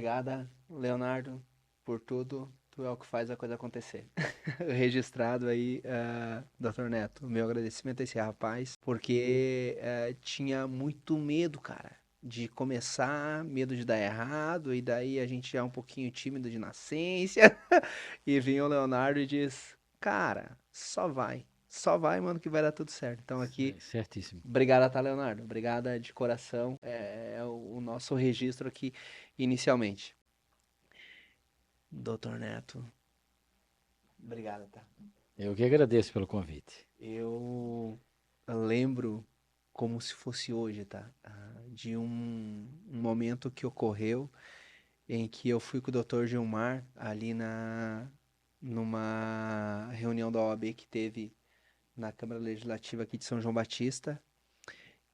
Obrigada, Leonardo, por tudo. Tu é o que faz a coisa acontecer. Registrado aí, Dr. Neto. Meu agradecimento a esse rapaz, porque tinha muito medo, cara, de começar, medo de dar errado, e daí a gente é um pouquinho tímido de nascença. E vem o Leonardo e diz: Cara, só vai, mano, que vai dar tudo certo. Então aqui, Certíssimo. obrigada, tá, Leonardo? Obrigada de coração. É o nosso registro aqui inicialmente. Doutor Neto, obrigado, tá? Eu que agradeço pelo convite. Eu lembro como se fosse hoje, tá? De um momento que ocorreu em que eu fui com o Dr. Gilmar ali numa reunião da OAB que teve na Câmara Legislativa aqui de São João Batista.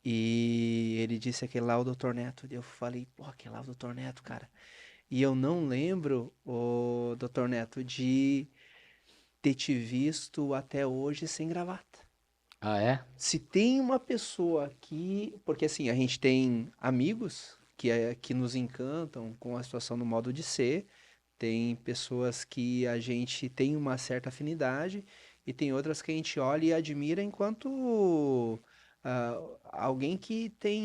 E ele disse aquele lá, o Dr. Neto. E eu falei, pô, aquele lá, o Dr. Neto, cara. E eu não lembro, o Dr. Neto, de ter te visto até hoje sem gravata. Ah, é? Se tem uma pessoa aqui, porque assim, a gente tem amigos que nos encantam com a situação do modo de ser, tem pessoas que a gente tem uma certa afinidade e tem outras que a gente olha e admira enquanto alguém que tem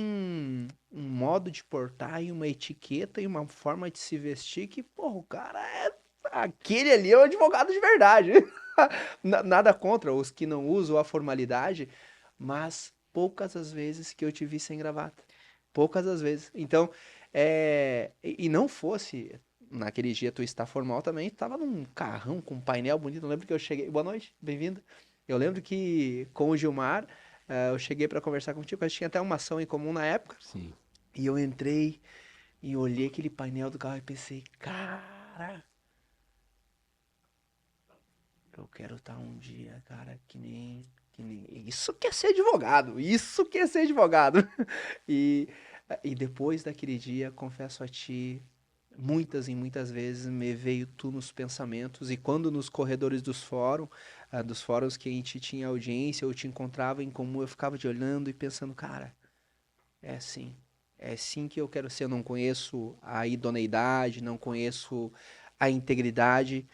um modo de portar e uma etiqueta e uma forma de se vestir que, porra, o cara é. Aquele ali é um advogado de verdade. Nada contra os que não usam a formalidade, mas poucas as vezes que eu te vi sem gravata. Poucas as vezes. Então, e não fosse naquele dia tu estar formal também, tava num carrão com um painel bonito. Eu lembro que eu cheguei. Boa noite, bem-vindo. Eu lembro que com o Gilmar, eu cheguei para conversar contigo, a gente tinha até uma ação em comum na época, Sim. e eu entrei e olhei aquele painel do carro e pensei, cara, eu quero estar um dia, cara, que nem. Isso que é ser advogado, isso que é ser advogado. E, e depois daquele dia, confesso a ti, muitas e muitas vezes me veio tu nos pensamentos, e quando nos corredores dos fóruns que a gente tinha audiência, eu te encontrava em comum, eu ficava te olhando e pensando, cara, é assim, é assim que eu quero ser. Eu não conheço a idoneidade, não conheço a integridade,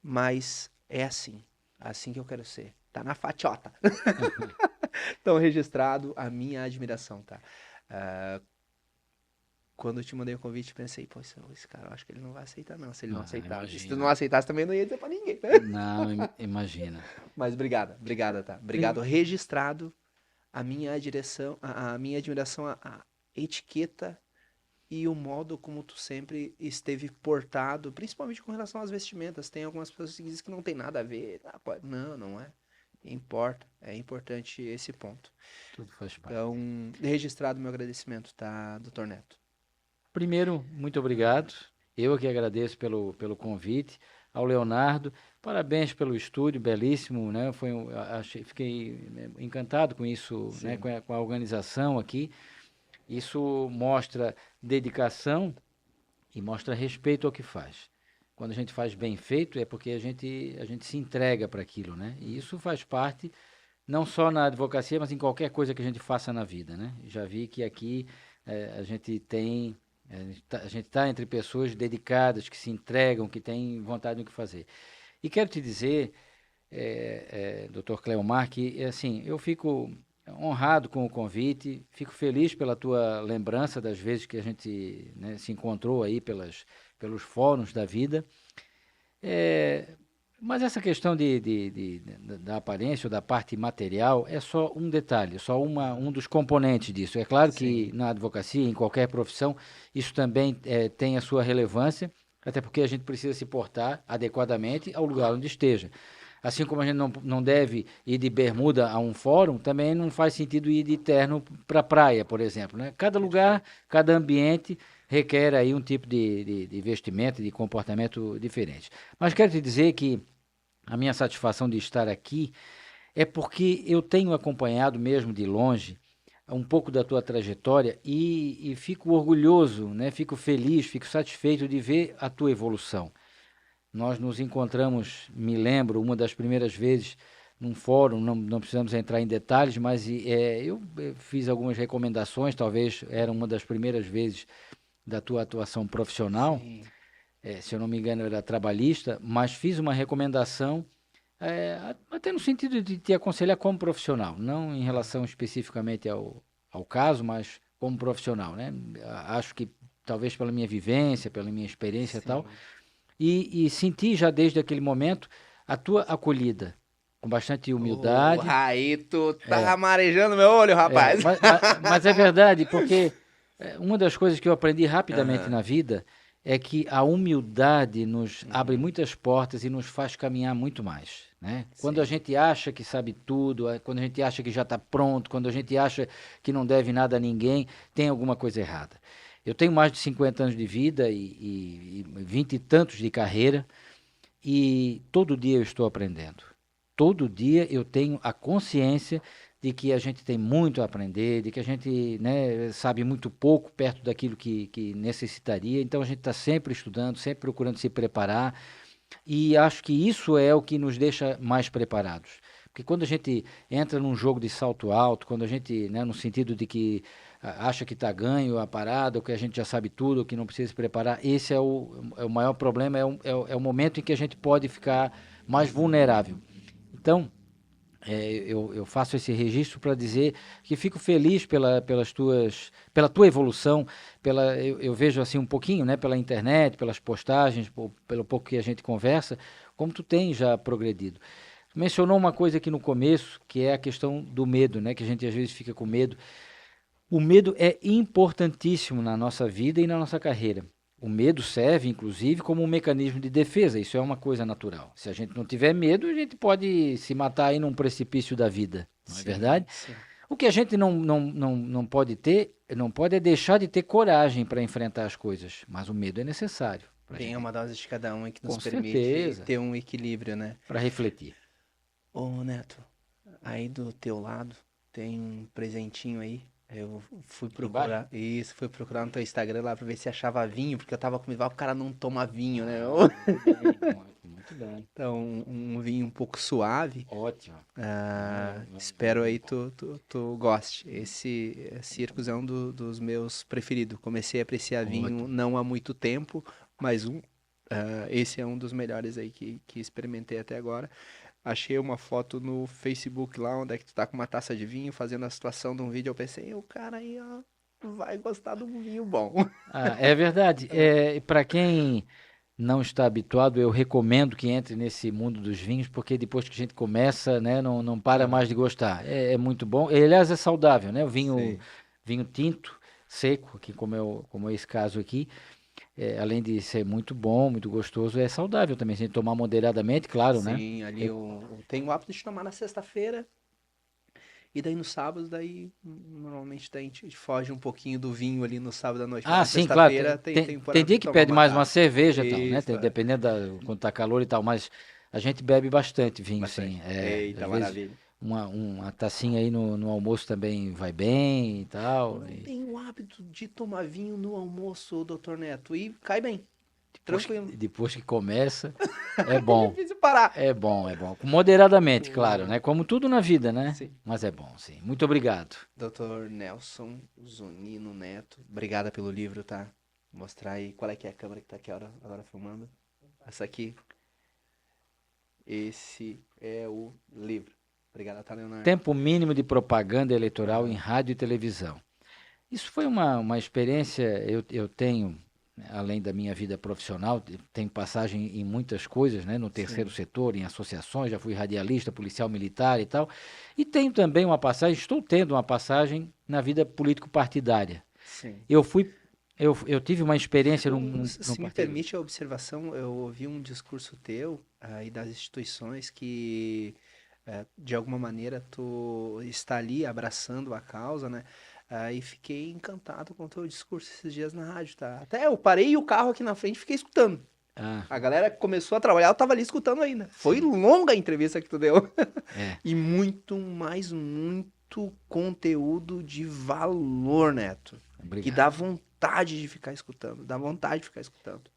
mas é assim que eu quero ser. Tá na fatiota. Então, registrado a minha admiração, tá? Quando eu te mandei o convite, pensei, pô, esse cara, eu acho que ele não vai aceitar, não. Se ele não Ah, aceitar. E se tu não imagina. aceitasse, também não ia dizer pra ninguém, né? Não, imagina. Mas obrigada, tá? Obrigado. Prim- Registrado a minha direção, a minha admiração, a etiqueta e o modo como tu sempre esteve portado, principalmente com relação às vestimentas. Tem algumas pessoas que dizem que não tem nada a ver. Não, não é. Importa, é importante esse ponto. Tudo faz parte. Então, registrado meu agradecimento, tá, doutor Neto? Primeiro, muito obrigado. Eu que agradeço pelo convite. Ao Leonardo, parabéns pelo estúdio, belíssimo, né? Fiquei, né, encantado com isso, né? Sim. Com a organização aqui. Isso mostra dedicação e mostra respeito ao que faz. Quando a gente faz bem feito é porque a gente se entrega para aquilo, né? E isso faz parte não só na advocacia, mas em qualquer coisa que a gente faça na vida, né? Já vi que aqui a gente tem a gente está entre pessoas dedicadas, que se entregam, que têm vontade do que fazer. E quero te dizer, Dr. Cleomar, que assim, eu fico honrado com o convite, fico feliz pela tua lembrança das vezes que a gente, né, se encontrou aí pelos fóruns da vida. É, mas essa questão da aparência ou da parte material é só um detalhe, só um dos componentes disso. É claro que Sim. na advocacia, em qualquer profissão, isso também tem a sua relevância, até porque a gente precisa se portar adequadamente ao lugar onde esteja. Assim como a gente não deve ir de bermuda a um fórum, também não faz sentido ir de terno para a praia, por exemplo. Né? Cada lugar, Perfeito. cada ambiente requer aí um tipo de vestimento, de comportamento diferente. Mas quero te dizer que a minha satisfação de estar aqui é porque eu tenho acompanhado mesmo de longe um pouco da tua trajetória e fico orgulhoso, né? Fico feliz, fico satisfeito de ver a tua evolução. Nós nos encontramos, me lembro, uma das primeiras vezes num fórum, não precisamos entrar em detalhes, mas eu fiz algumas recomendações, talvez era uma das primeiras vezes da tua atuação profissional, Sim. se eu não me engano era trabalhista, mas fiz uma recomendação, até no sentido de te aconselhar como profissional, não em relação especificamente ao caso, mas como profissional, né? Acho que talvez pela minha vivência, pela minha experiência e tal, Sim. e senti já desde aquele momento a tua acolhida, com bastante humildade. Aí tu tá marejando meu olho, rapaz. Mas é verdade, porque uma das coisas que eu aprendi rapidamente Aham. na vida é que a humildade nos abre Uhum. muitas portas e nos faz caminhar muito mais, né? Quando a Sim. gente acha que sabe tudo, quando a gente acha que já está pronto, quando a gente acha que não deve nada a ninguém, tem alguma coisa errada. Eu tenho mais de 50 anos de vida e 20 e tantos de carreira e todo dia eu estou aprendendo. Todo dia eu tenho a consciência de que a gente tem muito a aprender, de que a gente, né, sabe muito pouco perto daquilo que necessitaria. Então a gente está sempre estudando, sempre procurando se preparar. E acho que isso é o que nos deixa mais preparados. Porque quando a gente entra num jogo de salto alto, quando a gente, né, no sentido de que acha que está ganho a parada, ou que a gente já sabe tudo, ou que não precisa se preparar, esse é o maior problema, é o momento em que a gente pode ficar mais vulnerável. Então, eu faço esse registro para dizer que fico feliz pela tua evolução, eu vejo assim um pouquinho, né, pela internet, pelas postagens, pelo pouco que a gente conversa, como tu tem já progredido. Tu mencionou uma coisa aqui no começo, que é a questão do medo, né, que a gente às vezes fica com medo. O medo é importantíssimo na nossa vida e na nossa carreira. O medo serve, inclusive, como um mecanismo de defesa. Isso é uma coisa natural. Se a gente não tiver medo, a gente pode se matar aí num precipício da vida, não é Sim, verdade? sim. O que a gente não pode ter, não pode é deixar de ter coragem para enfrentar as coisas. Mas o medo é necessário para a Bem, é gente, uma dose de cada um que nos com permite certeza, ter um equilíbrio, né? para refletir. Ô, Neto, aí do teu lado tem um presentinho aí. Eu fui Aqui embaixo? procurar, isso, fui procurar no teu Instagram lá pra ver se achava vinho, porque eu tava com medo, o cara não toma vinho, né? Ah, muito bem, muito bem. Então, um vinho um pouco suave. Ótimo. Espero aí Bom. tu goste. Esse Circus é um dos meus preferidos. Comecei a apreciar vinho Ótimo. não há muito tempo, mas esse é um dos melhores aí que experimentei até agora. Achei uma foto no Facebook lá, onde é que tu tá com uma taça de vinho, fazendo a situação de um vídeo. Eu pensei, o cara aí, ó, vai gostar de um vinho bom. É verdade. Para quem não está habituado, eu recomendo que entre nesse mundo dos vinhos, porque depois que a gente começa, né, não para mais Aham, de gostar. É muito bom. E, aliás, é saudável, né? O vinho, sei. vinho tinto, seco, aqui como é esse caso aqui, além de ser muito bom, muito gostoso, é saudável também. Se a gente tomar moderadamente, claro, né? Sim, ali Re- eu tenho o hábito de tomar na sexta-feira. E daí no sábado, daí normalmente daí a gente foge um pouquinho do vinho ali no sábado à noite, mas Ah, na sim, claro. sexta-feira tem por Tem hábito dia de que tomar pede uma mais uma taça. cerveja e tal, né? Isso, Dependendo quando tá calor e tal, mas a gente bebe bastante vinho, sim. bastante. Eita, Às vezes maravilha. uma tacinha aí no almoço também vai bem e Eu tal. não tenho o hábito de tomar vinho no almoço, doutor Neto, e cai bem, tranquilo. Depois que começa, é É bom. difícil parar. É bom, é bom. Moderadamente, claro, O... né? Como tudo na vida, né? Sim. Mas é bom, sim. Muito obrigado. Doutor Nelson Zunino Neto, obrigada pelo livro, tá? Vou mostrar aí qual é que é a câmera que tá aqui agora filmando. Essa aqui, esse é o livro. Obrigado, tá, Leonardo? Tempo mínimo de propaganda eleitoral em Aham. rádio e televisão. Isso foi uma experiência, eu tenho, né, além da minha vida profissional, tenho passagem em muitas coisas, né, no terceiro Sim, setor, em associações, já fui radialista, policial militar e tal, e tenho também uma passagem, estou tendo uma passagem na vida político-partidária. sim. Eu fui, eu tive uma experiência num Se me partido. permite a observação, eu ouvi um discurso teu aí das instituições que, de alguma maneira, tu está ali abraçando a causa, né? Aí fiquei encantado com o teu discurso esses dias na rádio, tá? Até eu parei o carro aqui na frente e fiquei escutando. Ah, A galera que começou a trabalhar, eu tava ali escutando ainda. Foi sim, longa a entrevista que tu deu. é. E muito conteúdo de valor, Neto. Que dá Obrigado. vontade de ficar escutando. Dá vontade de ficar escutando.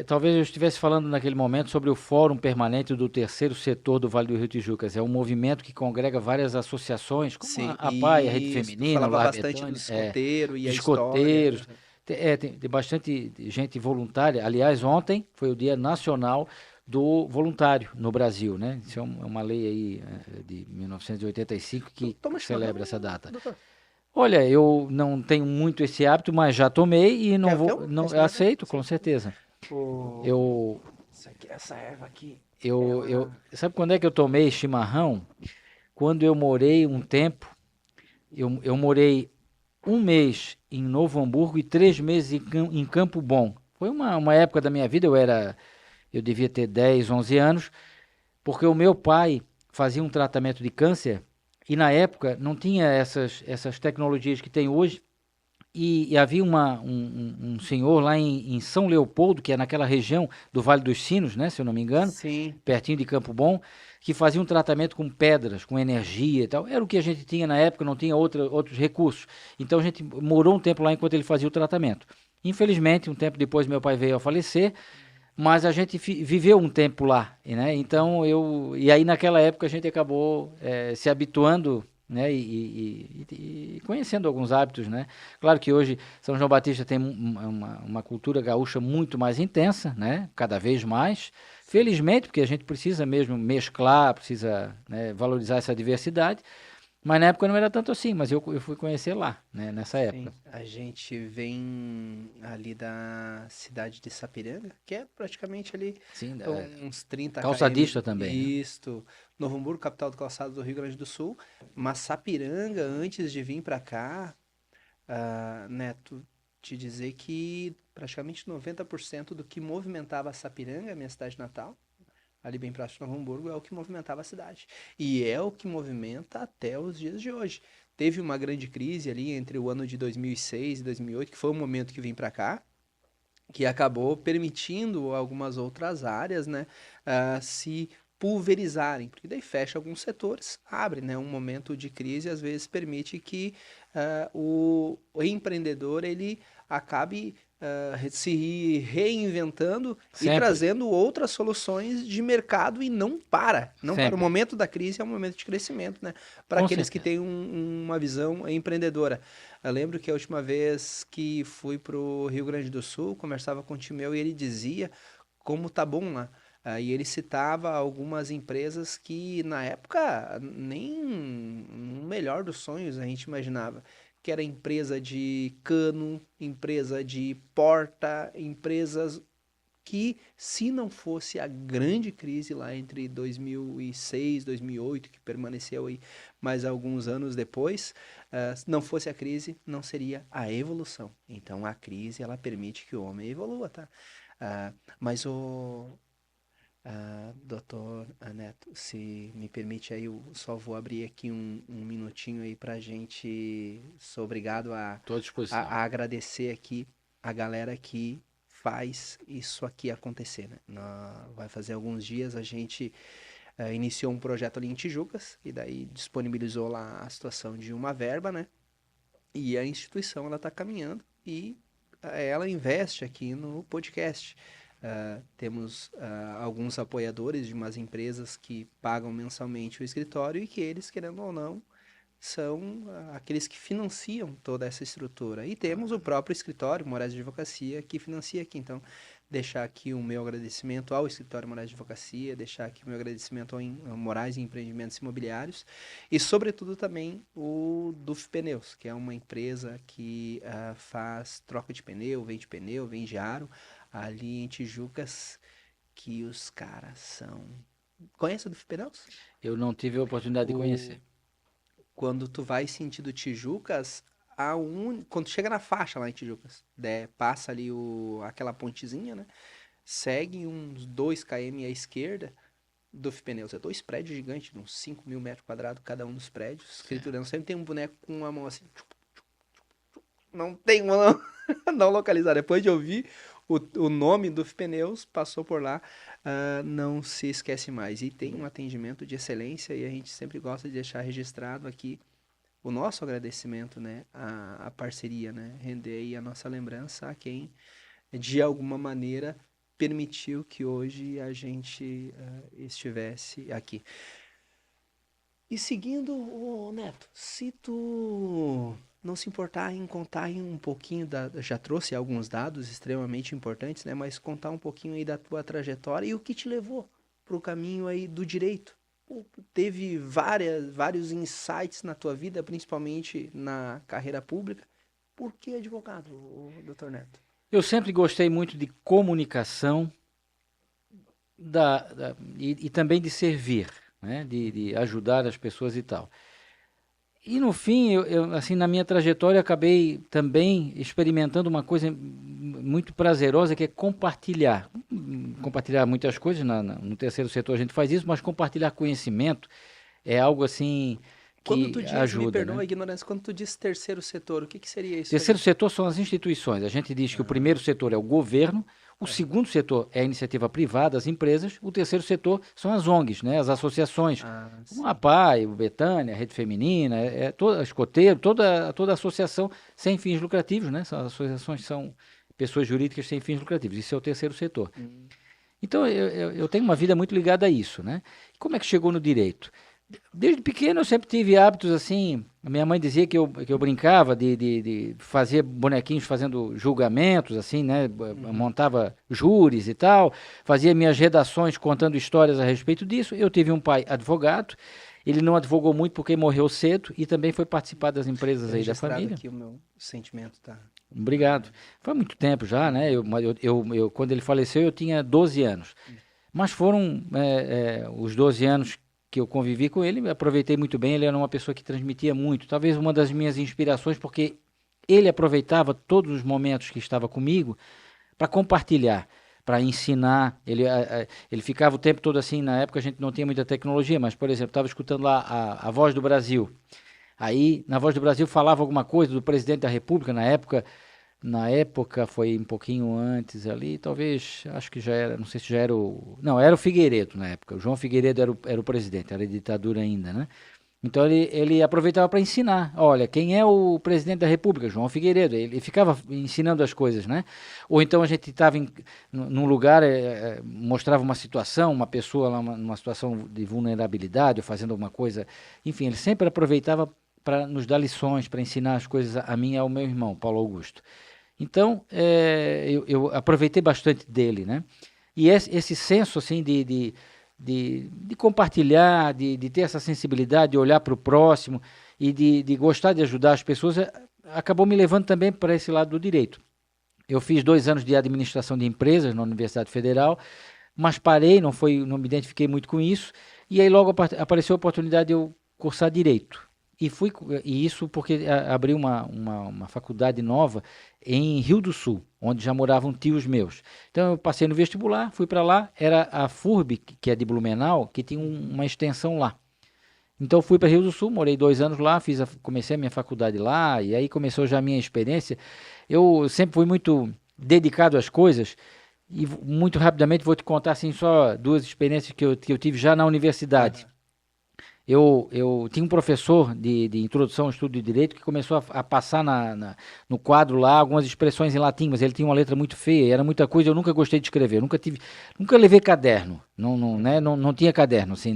Talvez eu estivesse falando naquele momento sobre o Fórum Permanente do Terceiro Setor do Vale do Rio Tijucas. É um movimento que congrega várias associações, como a Sim, APAI, a Rede isso. Tu Feminina, o falava Lar bastante do Betânia, escoteiro e de a história. escoteiros. Tem bastante gente voluntária. Aliás, ontem foi o Dia Nacional do Voluntário no Brasil, né? Isso é uma lei aí de 1985 Tu que toma celebra chimarrão, essa data. doutor? Olha, eu não tenho muito esse hábito, mas já tomei e não Quer vou, um? Quer não, eu experimentar? aceito, com Sim. certeza. O... Eu, Isso aqui, essa erva aqui, eu, ela... sabe quando é que eu tomei chimarrão? Quando eu morei um tempo, eu morei um mês em Novo Hamburgo e 3 meses em Campo Bom. Foi uma época da minha vida, eu devia ter 10, 11 anos, porque o meu pai fazia um tratamento de câncer e na época não tinha essas tecnologias que tem hoje. E havia um senhor lá em São Leopoldo, que é naquela região do Vale dos Sinos, né, se eu não me engano, Sim. pertinho de Campo Bom, que fazia um tratamento com pedras, com energia e tal. Era o que a gente tinha na época, não tinha outros recursos. Então a gente morou um tempo lá enquanto ele fazia o tratamento. Infelizmente, um tempo depois meu pai veio a falecer, mas a gente viveu um tempo lá, né? Então e aí naquela época a gente acabou se habituando, né? E conhecendo alguns hábitos, né? Claro que hoje São João Batista tem uma cultura gaúcha muito mais intensa, né? Cada vez mais. Felizmente, porque a gente precisa mesmo mesclar, precisa, né, valorizar essa diversidade. Mas na época não era tanto assim, mas eu fui conhecer lá, né? Nessa época. Sim, a gente vem ali da cidade de Sapiranga, que é praticamente ali Sim, uns 30 km. calçadista também, né? Isto, Novo Hamburgo, capital do calçado do Rio Grande do Sul. Mas Sapiranga, antes de vir para cá, Neto, te dizer que praticamente 90% do que movimentava Sapiranga, minha cidade natal, ali bem próximo de Novo Hamburgo, é o que movimentava a cidade. E é o que movimenta até os dias de hoje. Teve uma grande crise ali entre o ano de 2006 e 2008, que foi o momento que vim para cá, que acabou permitindo algumas outras áreas, né, se pulverizarem, porque daí fecha alguns setores, abre, né, um momento de crise às vezes permite que o empreendedor ele acabe se reinventando e Sempre, trazendo outras soluções de mercado e não para. O sempre, momento da crise é um momento de crescimento, né? Para com aqueles que certeza. têm uma visão empreendedora. Eu lembro que a última vez que fui pro Rio Grande do Sul, conversava com o tio meu e ele dizia como tá bom lá. E ele citava algumas empresas que na época nem no melhor dos sonhos a gente imaginava. Que era empresa de cano, empresa de porta, empresas que, se não fosse a grande crise lá entre 2006 e 2008, que permaneceu aí mais alguns anos depois, se não fosse a crise, não seria a evolução. Então a crise ela permite que o homem evolua, tá? Mas o doutor Neto, se me permite aí, eu só vou abrir aqui um minutinho aí pra gente. Sou obrigado Estou à disposição. a agradecer aqui a galera que faz isso aqui acontecer, né? Vai fazer alguns dias a gente iniciou um projeto ali em Tijucas e daí disponibilizou lá a situação de uma verba, né? E a instituição ela está caminhando e ela investe aqui no podcast. Temos alguns apoiadores de umas empresas que pagam mensalmente o escritório e que eles, querendo ou não, são aqueles que financiam toda essa estrutura. E temos o próprio escritório Moraes de Advocacia que financia aqui. Então, deixar aqui o meu agradecimento ao escritório Moraes de Advocacia, deixar aqui o meu agradecimento ao Moraes Empreendimentos Imobiliários e, sobretudo, também o Duf Pneus, que é uma empresa que faz troca de pneu, vende aro, ali em Tijucas, que os caras são... Conhece o Duf Pneus? Eu não tive a oportunidade de O conhecer. quando tu vai sentido Tijucas, quando chega na faixa lá em Tijucas, passa ali aquela pontezinha, né? Segue uns 2 km à esquerda do Pneus. É dois prédios gigantes, de uns 5.000 metros quadrados cada um dos prédios. Certo. Escriturando, sempre tem um boneco com uma mão assim. Não tem uma não localizar. Depois de ouvir o nome do Pneus, passou por lá, não se esquece mais. E tem um atendimento de excelência e a gente sempre gosta de deixar registrado aqui o nosso agradecimento, né, à parceria, né, render aí a nossa lembrança a quem, de alguma maneira, permitiu que hoje a gente estivesse aqui. E seguindo, Neto, se tu não se importar em contar aí um pouquinho já trouxe alguns dados extremamente importantes, né? Mas contar um pouquinho aí da tua trajetória e o que te levou para o caminho aí do direito. Pô, teve vários insights na tua vida, principalmente na carreira pública. Por que advogado, doutor Neto? Eu sempre gostei muito de comunicação e também de servir, né? De ajudar as pessoas e tal. E no fim, assim, na minha trajetória, acabei também experimentando uma coisa muito prazerosa, que é compartilhar. Compartilhar muitas coisas, no terceiro setor a gente faz isso, mas compartilhar conhecimento é algo assim Quando tu que diz, me ajuda, perdoa a né? ignorância, quando tu diz terceiro setor, o que seria isso aí? Terceiro setor são as instituições. A gente diz que o primeiro setor é o governo, o segundo setor é a iniciativa privada, as empresas, o terceiro setor são as ONGs, né, as associações, como a Sim. APAE, o Betânia, a Rede Feminina, toda a Escoteiro, toda associação sem fins lucrativos, né? As associações são pessoas jurídicas sem fins lucrativos. Isso é o terceiro setor. Então, eu tenho uma vida muito ligada a isso, né? Como é que chegou no direito? Desde pequeno eu sempre tive hábitos assim. A minha mãe dizia que eu brincava de fazer bonequinhos fazendo julgamentos, assim, né? Montava júris e tal, fazia minhas redações contando histórias a respeito disso. Eu tive um pai advogado, ele não advogou muito porque morreu cedo e também foi participar das empresas aí da Registrado família. aqui o meu sentimento, tá? Obrigado. Foi muito tempo já, né? Quando ele faleceu eu tinha 12 anos. Mas foram os 12 anos que eu convivi com ele, aproveitei muito bem, ele era uma pessoa que transmitia muito, talvez uma das minhas inspirações, porque ele aproveitava todos os momentos que estava comigo para compartilhar, para ensinar, ele ficava o tempo todo assim, na época a gente não tinha muita tecnologia, mas, por exemplo, estava escutando lá a Voz do Brasil, aí na Voz do Brasil falava alguma coisa do presidente da República, na época foi um pouquinho antes ali, talvez, acho que já era, não sei se já era Não, era o Figueiredo na época, o João Figueiredo era o presidente, era a ditadura ainda, né? Então ele aproveitava para ensinar, olha, quem é o presidente da República? João Figueiredo, ele ficava ensinando as coisas, né? Ou então a gente estava num lugar, mostrava uma situação, uma pessoa lá numa situação de vulnerabilidade, ou fazendo alguma coisa, enfim, ele sempre aproveitava para nos dar lições, para ensinar as coisas a mim e ao meu irmão, Paulo Augusto. Então, eu aproveitei bastante dele, né? E esse senso, assim, de compartilhar, de ter essa sensibilidade, de olhar para o próximo e de gostar de ajudar as pessoas, acabou me levando também para esse lado do direito. Eu fiz 2 anos de administração de empresas na Universidade Federal, mas parei, não me identifiquei muito com isso, e aí logo apareceu a oportunidade de eu cursar direito. E isso porque abriu uma faculdade nova em Rio do Sul, onde já moravam tios meus. Então eu passei no vestibular, fui para lá, era a FURB, que é de Blumenau, que tinha uma extensão lá. Então fui para Rio do Sul, morei 2 anos lá, comecei a minha faculdade lá, e aí começou já a minha experiência. Eu sempre fui muito dedicado às coisas, e muito rapidamente vou te contar assim, só 2 experiências que eu tive já na universidade. Eu tinha um professor de introdução ao estudo de direito que começou a passar no quadro lá algumas expressões em latim, mas ele tinha uma letra muito feia, e era muita coisa, eu nunca gostei de escrever, nunca levei caderno, não tinha caderno, assim,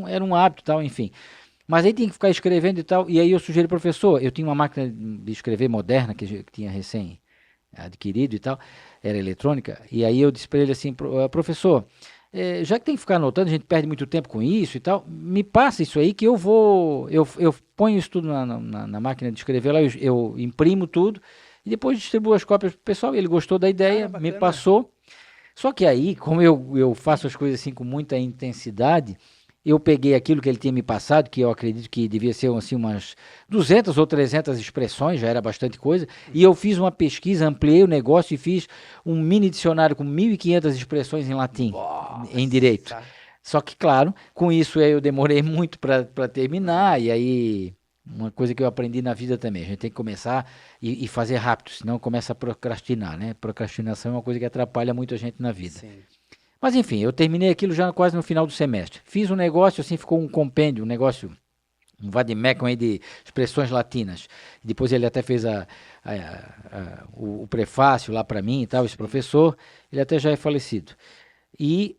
era um hábito e tal, enfim. Mas aí tinha que ficar escrevendo e tal, e aí eu sugeri, professor, eu tinha uma máquina de escrever moderna, que tinha recém adquirido e tal, era eletrônica, e aí eu disse para ele assim, professor, já que tem que ficar anotando, a gente perde muito tempo com isso e tal, me passa isso aí que eu ponho isso tudo na máquina de escrever lá, eu imprimo tudo e depois distribuo as cópias pro pessoal. Ele gostou da ideia, me passou. Só que aí, como eu faço as coisas assim com muita intensidade, eu peguei aquilo que ele tinha me passado, que eu acredito que devia ser assim, umas 200 ou 300 expressões, já era bastante coisa, e eu fiz uma pesquisa, ampliei o negócio e fiz um mini dicionário com 1.500 expressões em latim, em direito. Só que, claro, com isso eu demorei muito para terminar, e aí uma coisa que eu aprendi na vida também, a gente tem que começar e fazer rápido, senão começa a procrastinar, né? Procrastinação é uma coisa que atrapalha muito a gente na vida. Sim. Mas enfim, eu terminei aquilo já quase no final do semestre. Fiz um negócio, assim, ficou um compêndio, um negócio, um vademecum aí de expressões latinas. Depois ele até fez o prefácio lá para mim e tal, esse professor, ele até já é falecido. E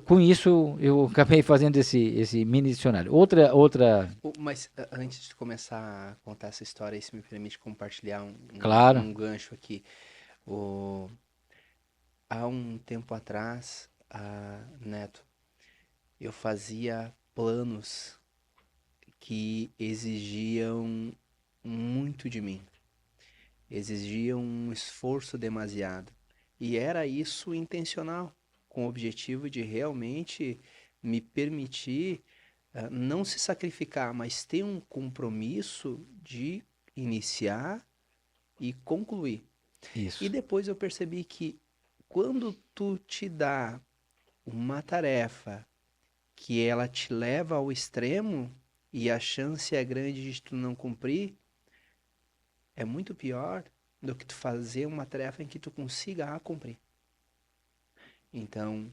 com isso eu acabei fazendo esse mini dicionário. Outra, Mas antes de começar a contar essa história, aí, se me permite compartilhar claro, um gancho aqui. O, há um tempo atrás, Neto, eu fazia planos que exigiam muito de mim, exigiam um esforço demasiado. E era isso intencional, com o objetivo de realmente me permitir não se sacrificar, mas ter um compromisso de iniciar e concluir. E isso. depois eu percebi que quando tu te dá uma tarefa que ela te leva ao extremo e a chance é grande de tu não cumprir, é muito pior do que tu fazer uma tarefa em que tu consiga a cumprir. Então,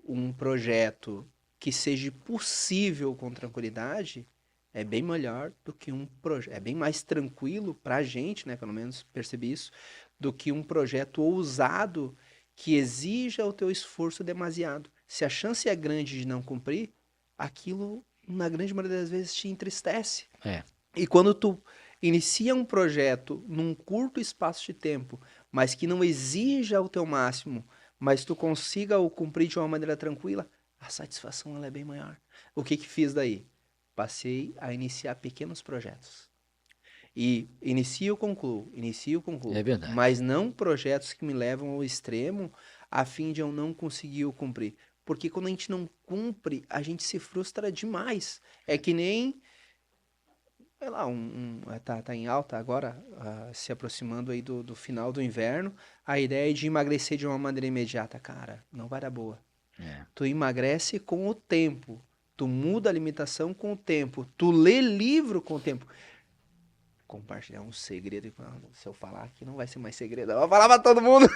um projeto que seja possível com tranquilidade é bem melhor do que um projeto, é bem mais tranquilo pra gente, né, pelo menos percebi isso, do que um projeto ousado que exija o teu esforço demasiado. Se a chance é grande de não cumprir, aquilo na grande maioria das vezes te entristece. É, E quando tu inicia um projeto num curto espaço de tempo, mas que não exija o teu máximo, mas tu consiga o cumprir de uma maneira tranquila, a satisfação ela é bem maior. O que que fiz daí? Passei a iniciar pequenos projetos. E inicio, é concluo, verdade. mas não projetos que me levam ao extremo a fim de eu não conseguir o cumprir. Porque quando a gente não cumpre, a gente se frustra demais. É que nem sei lá, tá em alta agora, se aproximando aí do final do inverno, a ideia de emagrecer de uma maneira imediata, cara, não vai dar boa. É. Tu emagrece com o tempo, tu muda a alimentação com o tempo, tu lê livro com o tempo. Compartilhar um segredo, se eu falar aqui não vai ser mais segredo, eu vou falar pra todo mundo.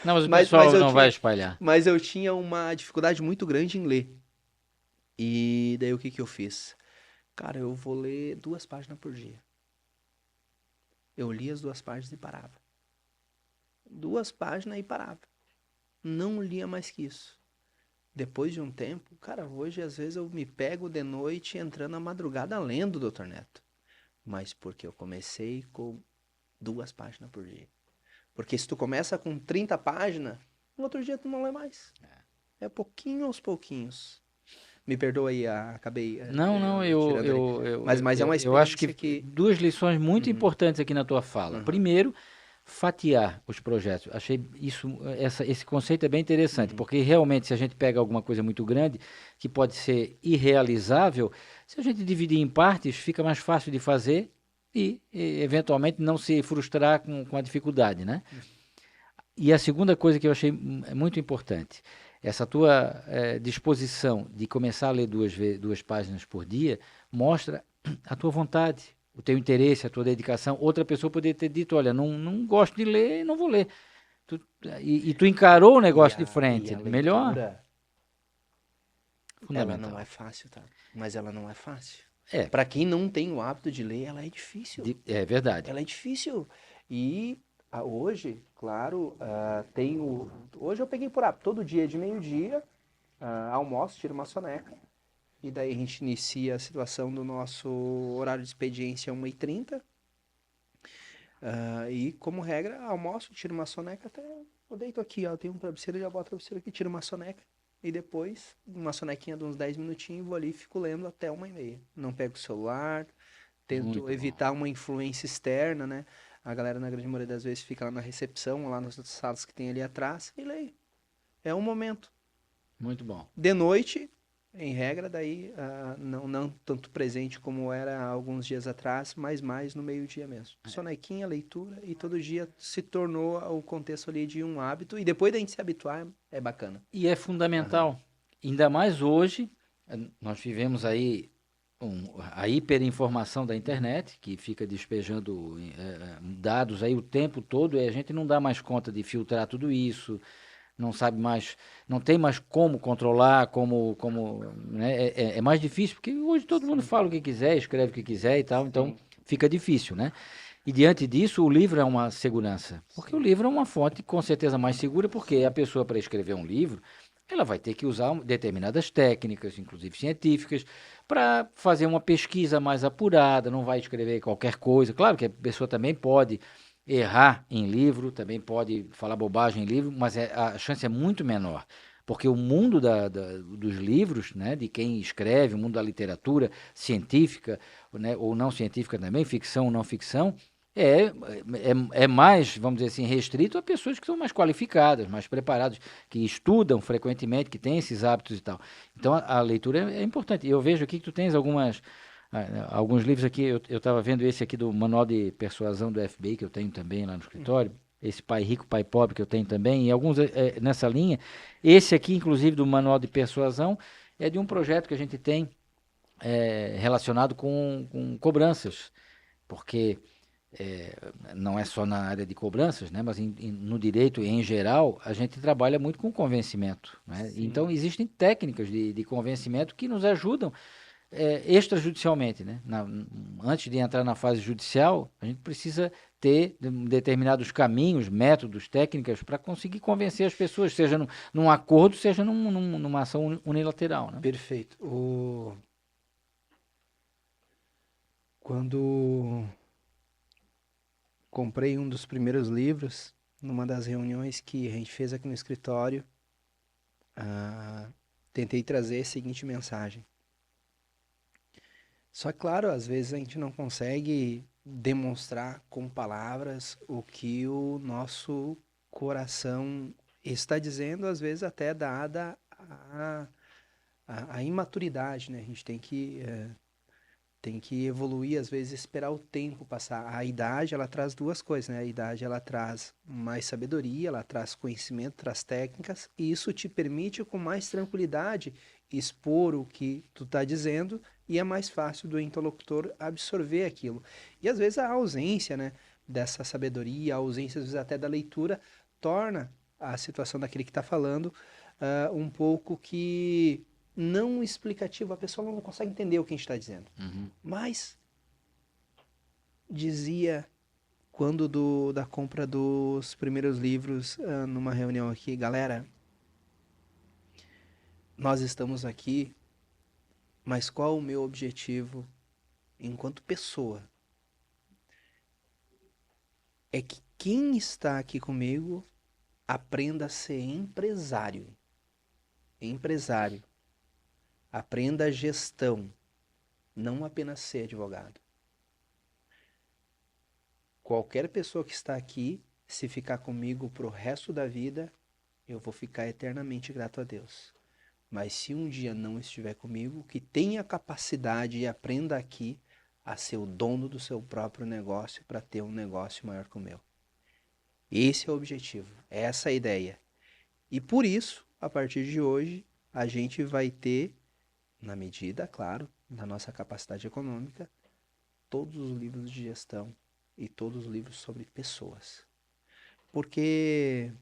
Não, mas o Mas pessoal eu não vai tinha, espalhar. mas eu tinha uma dificuldade muito grande em ler. E daí o que que eu fiz? Cara, eu vou ler 2 páginas por dia. Eu li as 2 páginas e parava. 2 páginas e parava. Não lia mais que isso. Depois de um tempo, cara, hoje às vezes eu me pego de noite entrando na madrugada lendo, doutor Neto. Mas porque eu comecei com 2 páginas por dia. Porque se tu começa com 30 páginas, no outro dia tu não lê mais. É pouquinho aos pouquinhos. Me perdoa aí, acabei Não, tirando ali. Mas é uma eu acho que experiência que. duas lições muito Uhum, importantes aqui na tua fala. uhum, Primeiro, fatiar os projetos. Achei esse conceito é bem interessante, uhum. porque realmente se a gente pega alguma coisa muito grande, que pode ser irrealizável, se a gente dividir em partes, fica mais fácil de fazer e eventualmente não se frustrar com a dificuldade, né? E a segunda coisa que eu achei muito importante, essa tua disposição de começar a ler 2 páginas por dia, mostra a tua vontade, o teu interesse, a tua dedicação. Outra pessoa poderia ter dito, olha, não gosto de ler, não vou ler. Tu, e tu encarou o E negócio de e frente. a Melhor, leitura, ela não é fundamental. fácil, tá? Mas ela não é fácil. É, Para quem não tem o hábito de ler, ela é difícil. é verdade. Ela é difícil. E hoje, claro, hoje eu peguei por hábito. Todo dia de meio-dia, almoço, tiro uma soneca. E daí a gente inicia a situação do nosso horário de expediência 1h30. E como regra, almoço, tiro uma soneca até. Eu deito aqui, ó. Eu tenho um travesseiro, já boto o travesseiro aqui, tiro uma soneca. E depois, uma sonequinha de uns 10 minutinhos, vou ali e fico lendo até 1h30. Não pego o celular, tento Muito bom. evitar uma influência externa, né? A galera, na grande maioria das vezes, fica lá na recepção, ou lá nas outras salas que tem ali atrás, e leio. É um momento. Muito bom. De noite, em regra, daí não tanto presente como era há alguns dias atrás, mas mais no meio-dia mesmo. Sonequinha, leitura, e todo dia se tornou o contexto ali de um hábito, e depois da gente se habituar, é bacana. E é Aham. fundamental, ainda mais hoje, nós vivemos aí a hiperinformação da internet, que fica despejando dados aí o tempo todo, e a gente não dá mais conta de filtrar tudo isso, não sabe mais, não tem mais como controlar, né? Mais difícil, porque hoje todo mundo Sim, fala o que quiser, escreve o que quiser e tal, então sim. fica difícil, né? E diante disso, o livro é uma segurança. Porque o livro é uma fonte com certeza mais segura, porque a pessoa, para escrever um livro, ela vai ter que usar determinadas técnicas, inclusive científicas, para fazer uma pesquisa mais apurada, não vai escrever qualquer coisa. Claro que a pessoa também pode errar em livro, também pode falar bobagem em livro, mas a chance é muito menor. Porque o mundo dos livros, né, de quem escreve, o mundo da literatura científica, né, ou não científica também, ficção ou não ficção, é, é mais, vamos dizer assim, restrito a pessoas que são mais qualificadas, mais preparadas, que estudam frequentemente, que têm esses hábitos e tal. Então a leitura é importante. Eu vejo aqui que tu tens alguns livros aqui, eu estava vendo esse aqui do Manual de Persuasão do FBI, que eu tenho também lá no escritório, esse Pai Rico, Pai Pobre que eu tenho também, e alguns nessa linha. Esse aqui, inclusive, do Manual de Persuasão, é de um projeto que a gente tem relacionado com cobranças, porque não é só na área de cobranças, né, mas no direito em geral, a gente trabalha muito com convencimento. Né? Então, existem técnicas de convencimento que nos ajudam extrajudicialmente. Né? Antes de entrar na fase judicial, a gente precisa ter determinados caminhos, métodos, técnicas para conseguir convencer as pessoas, seja num acordo, seja numa ação unilateral. Né? Perfeito. Quando comprei um dos primeiros livros, numa das reuniões que a gente fez aqui no escritório, tentei trazer a seguinte mensagem. Só que, claro, às vezes a gente não consegue demonstrar com palavras o que o nosso coração está dizendo, às vezes até dada a imaturidade, né? A gente tem que evoluir, às vezes esperar o tempo passar. A idade, ela traz duas coisas, né? A idade, ela traz mais sabedoria, ela traz conhecimento, traz técnicas, e isso te permite com mais tranquilidade expor o que tu tá dizendo e é mais fácil do interlocutor absorver aquilo. E às vezes a ausência, né, dessa sabedoria, a ausência às vezes até da leitura, torna a situação daquele que está falando um pouco que não explicativo, a pessoa não consegue entender o que a gente está dizendo. Mas dizia quando da compra dos primeiros livros numa reunião aqui, galera, nós estamos aqui, mas qual o meu objetivo enquanto pessoa? É que quem está aqui comigo aprenda a ser empresário. Empresário. Aprenda a gestão, não apenas ser advogado. Qualquer pessoa que está aqui, se ficar comigo pro resto da vida, eu vou ficar eternamente grato a Deus. Mas se um dia não estiver comigo, que tenha capacidade e aprenda aqui a ser o dono do seu próprio negócio para ter um negócio maior que o meu. Esse é o objetivo, essa é a ideia. E por isso, a partir de hoje, a gente vai ter, na medida, claro, da nossa capacidade econômica, todos os livros de gestão e todos os livros sobre pessoas. Porque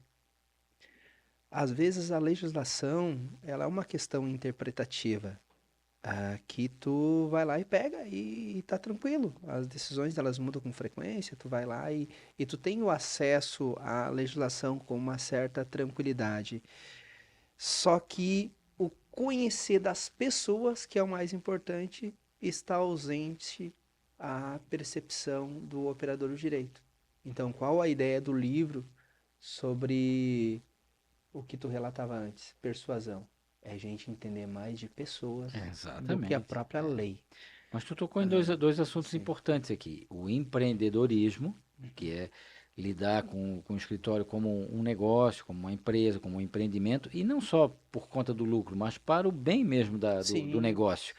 às vezes a legislação, ela é uma questão interpretativa. Que tu vai lá e pega e tá tranquilo. As decisões elas mudam com frequência, tu vai lá e tu tem o acesso à legislação com uma certa tranquilidade. Só que o conhecer das pessoas, que é o mais importante, está ausente a percepção do operador do direito. Então, qual a ideia do livro sobre o que tu relatava antes? Persuasão. É a gente entender mais de pessoas do que a Exatamente. própria lei. Mas tu tocou em dois assuntos Sim. importantes aqui. O empreendedorismo, que é lidar com o escritório como um negócio, como uma empresa, como um empreendimento, e não só por conta do lucro, mas para o bem mesmo do Sim. negócio.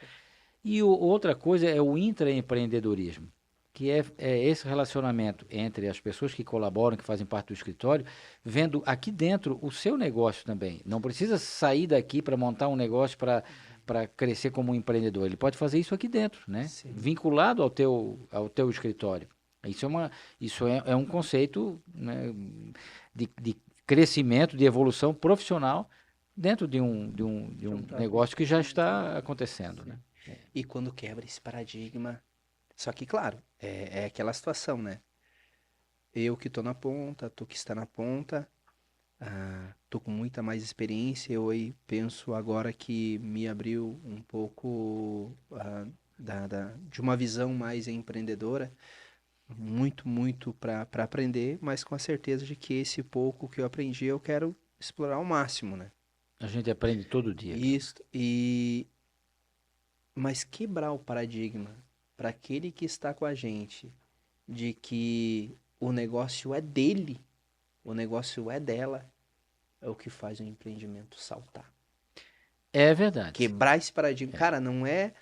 E outra coisa é o intraempreendedorismo, que é esse relacionamento entre as pessoas que colaboram, que fazem parte do escritório, vendo aqui dentro o seu negócio também. Não precisa sair daqui para montar um negócio para crescer como um empreendedor. Ele pode fazer isso aqui dentro, né? Sim. Vinculado ao teu escritório. Isso é um conceito, né, de crescimento, de evolução profissional dentro de um Próprio. negócio que já está acontecendo, né? E quando quebra esse paradigma. Só que, claro, é aquela situação, né? eu que estou na ponta, tu que está na ponta, tô com muita mais experiência. Eu aí penso agora que me abriu um pouco de uma visão mais empreendedora, muito para aprender, mas com a certeza de que esse pouco que eu aprendi eu quero explorar ao máximo, né? A gente aprende todo dia, cara. Isso, mas quebrar o paradigma para aquele que está com a gente de que o negócio é dele, o negócio é dela, é o que faz o empreendimento saltar. É verdade. Quebrar esse paradigma. Cara, não é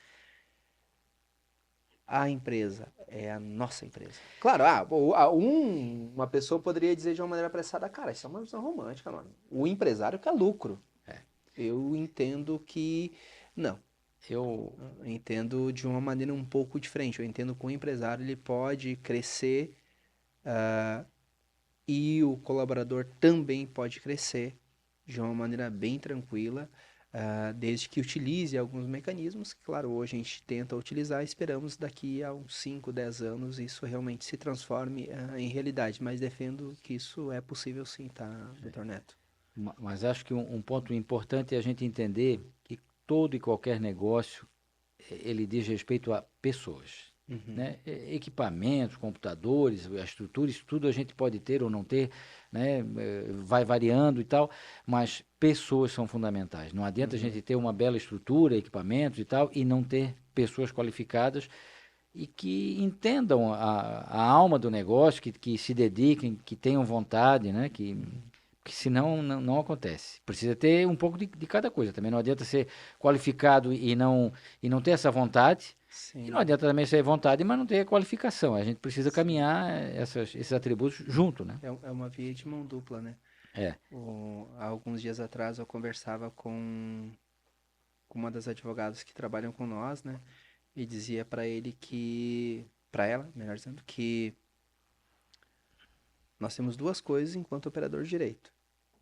a empresa, é a nossa empresa. Claro, uma pessoa poderia dizer de uma maneira apressada, cara, isso é uma visão romântica, mano. O empresário quer lucro. Eu entendo que não. Eu entendo de uma maneira um pouco diferente. Eu entendo que o empresário ele pode crescer e o colaborador também pode crescer de uma maneira bem tranquila, desde que utilize alguns mecanismos que, claro, hoje a gente tenta utilizar, esperamos daqui a uns 5, 10 anos isso realmente se transforme em realidade, mas defendo que isso é possível sim, tá, doutor Neto? Mas acho que um ponto importante é a gente entender que todo e qualquer negócio, ele diz respeito a pessoas. Né? Equipamentos, computadores, a estrutura, isso tudo a gente pode ter ou não ter, né? Vai variando e tal, mas pessoas são fundamentais. Não adianta a gente ter uma bela estrutura, equipamentos e tal, e não ter pessoas qualificadas e que entendam a alma do negócio, que se dediquem, que tenham vontade, né? Que senão não acontece. Precisa ter um pouco de cada coisa. Também não adianta ser qualificado e não ter essa vontade. Sim. E não adianta também ser vontade, mas não ter a qualificação. A gente precisa caminhar esses atributos junto, né? É uma via de mão dupla, né? Há alguns dias atrás eu conversava com uma das advogadas que trabalham com nós, né? E dizia para ela, melhor dizendo, que nós temos duas coisas enquanto operador de direito.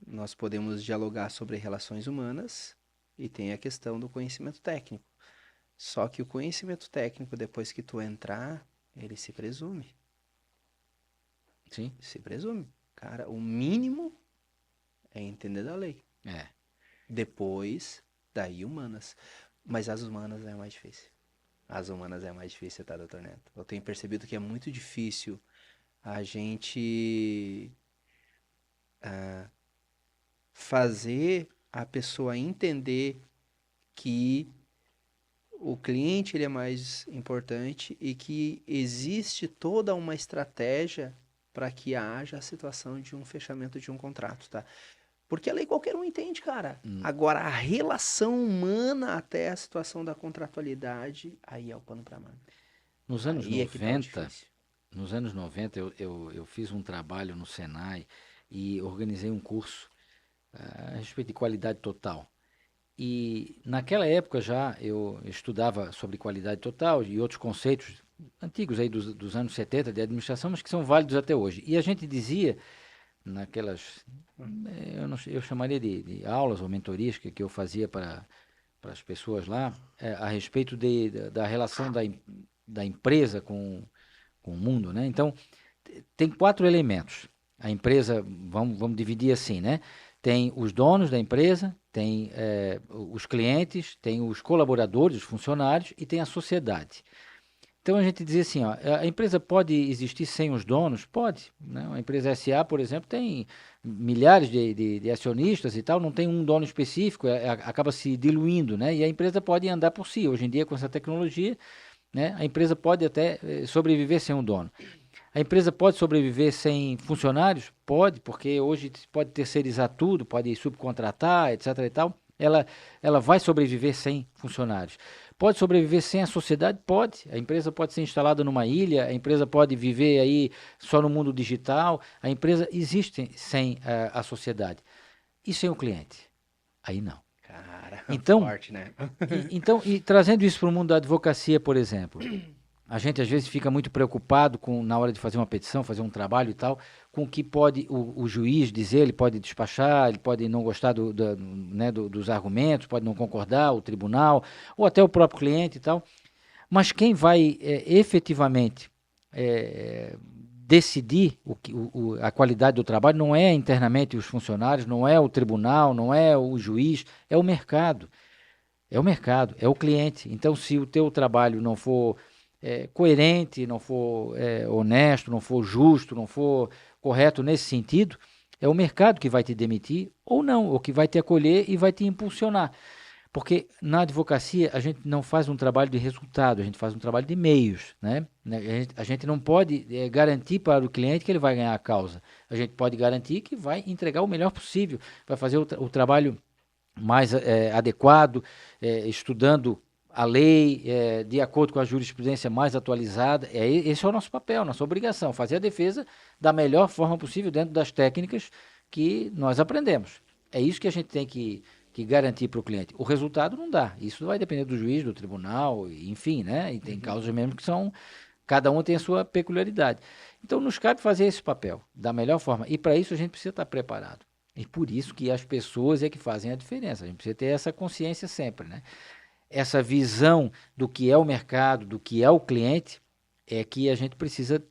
Nós podemos dialogar sobre relações humanas e tem a questão do conhecimento técnico. Só que o conhecimento técnico, depois que tu entrar, ele se presume. Sim. Se presume. Cara, o mínimo é entender da lei. Depois, daí humanas. Mas as humanas é mais difícil. As humanas é mais difícil, tá, doutor Neto? Eu tenho percebido que é muito difícil a gente fazer a pessoa entender que o cliente ele é mais importante e que existe toda uma estratégia para que haja a situação de um fechamento de um contrato, tá? Porque a lei qualquer um entende, cara. Agora, a relação humana até a situação da contratualidade, aí é o pano para manga. Nos anos Aí 90, nos anos 90 eu fiz um trabalho no Senai e organizei um curso a respeito de qualidade total. E naquela época já eu estudava sobre qualidade total e outros conceitos antigos aí dos anos 70 de administração, mas que são válidos até hoje. E a gente dizia naquelas, eu chamaria de aulas ou mentorias que eu fazia para as pessoas lá, a respeito da relação da empresa com o mundo, né? Então, tem 4 elementos. A empresa, vamos dividir assim, né? Tem os donos da empresa, tem os clientes, tem os colaboradores, os funcionários e tem a sociedade. Então a gente dizia assim, ó, a empresa pode existir sem os donos? Pode. Né? A empresa SA, por exemplo, tem milhares de acionistas e tal, não tem um dono específico, acaba se diluindo, né? E a empresa pode andar por si. Hoje em dia, com essa tecnologia, né, a empresa pode até sobreviver sem um dono. A empresa pode sobreviver sem funcionários? Pode, porque hoje pode terceirizar tudo, pode subcontratar, etc. e tal. Ela vai sobreviver sem funcionários. Pode sobreviver sem a sociedade? Pode. A empresa pode ser instalada numa ilha, a empresa pode viver aí só no mundo digital, a empresa existe sem a sociedade. E sem o cliente? Aí não. Cara, então, forte, né? e trazendo isso para o mundo da advocacia, por exemplo, a gente às vezes fica muito preocupado na hora de fazer uma petição, fazer um trabalho e tal, com o que pode o juiz dizer, ele pode despachar, ele pode não gostar né, dos argumentos, pode não concordar, o tribunal, ou até o próprio cliente e tal. Mas quem vai efetivamente decidir a qualidade do trabalho não é internamente os funcionários, não é o tribunal, não é o juiz, é o mercado. É o mercado, é o cliente. Então, se o teu trabalho não for coerente, não for honesto, não for justo, não for correto nesse sentido, é o mercado que vai te demitir ou não, ou que vai te acolher e vai te impulsionar. Porque na advocacia a gente não faz um trabalho de resultado, a gente faz um trabalho de meios, né? A gente não pode garantir para o cliente que ele vai ganhar a causa. A gente pode garantir que vai entregar o melhor possível, vai fazer o trabalho mais adequado, estudando a lei de acordo com a jurisprudência mais atualizada. Esse é o nosso papel, nossa obrigação, fazer a defesa da melhor forma possível dentro das técnicas que nós aprendemos. É isso que a gente tem que garantir para o cliente. O resultado não dá. Isso vai depender do juiz, do tribunal, enfim, né? E tem causas mesmo que são... Cada um tem a sua peculiaridade. Então, nos cabe fazer esse papel da melhor forma. E para isso a gente precisa estar preparado. E por isso que as pessoas é que fazem a diferença. A gente precisa ter essa consciência sempre, né? Essa visão do que é o mercado, do que é o cliente, é que a gente precisa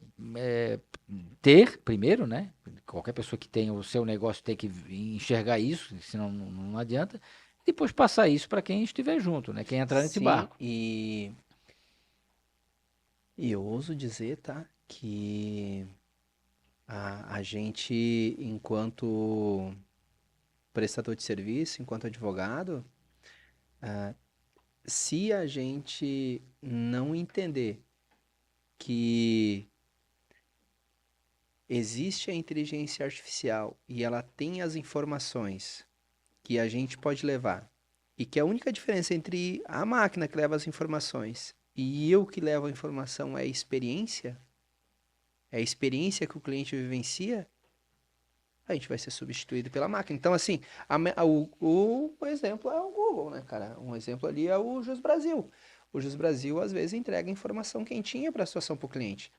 ter primeiro, né? Qualquer pessoa que tenha o seu negócio tem que enxergar isso, senão não adianta. Depois passar isso para quem estiver junto, né? Quem entrar nesse barco. E eu ouso dizer, tá? Que a gente, enquanto prestador de serviço, enquanto advogado, se a gente não entender que existe a inteligência artificial e ela tem as informações que a gente pode levar, e que a única diferença entre a máquina que leva as informações e eu que levo a informação é a experiência que o cliente vivencia, a gente vai ser substituído pela máquina. Então, assim, o exemplo é o Google, né, cara? Um exemplo ali é o Jus Brasil. O Jus Brasil, às vezes, entrega informação quentinha para a situação para o cliente.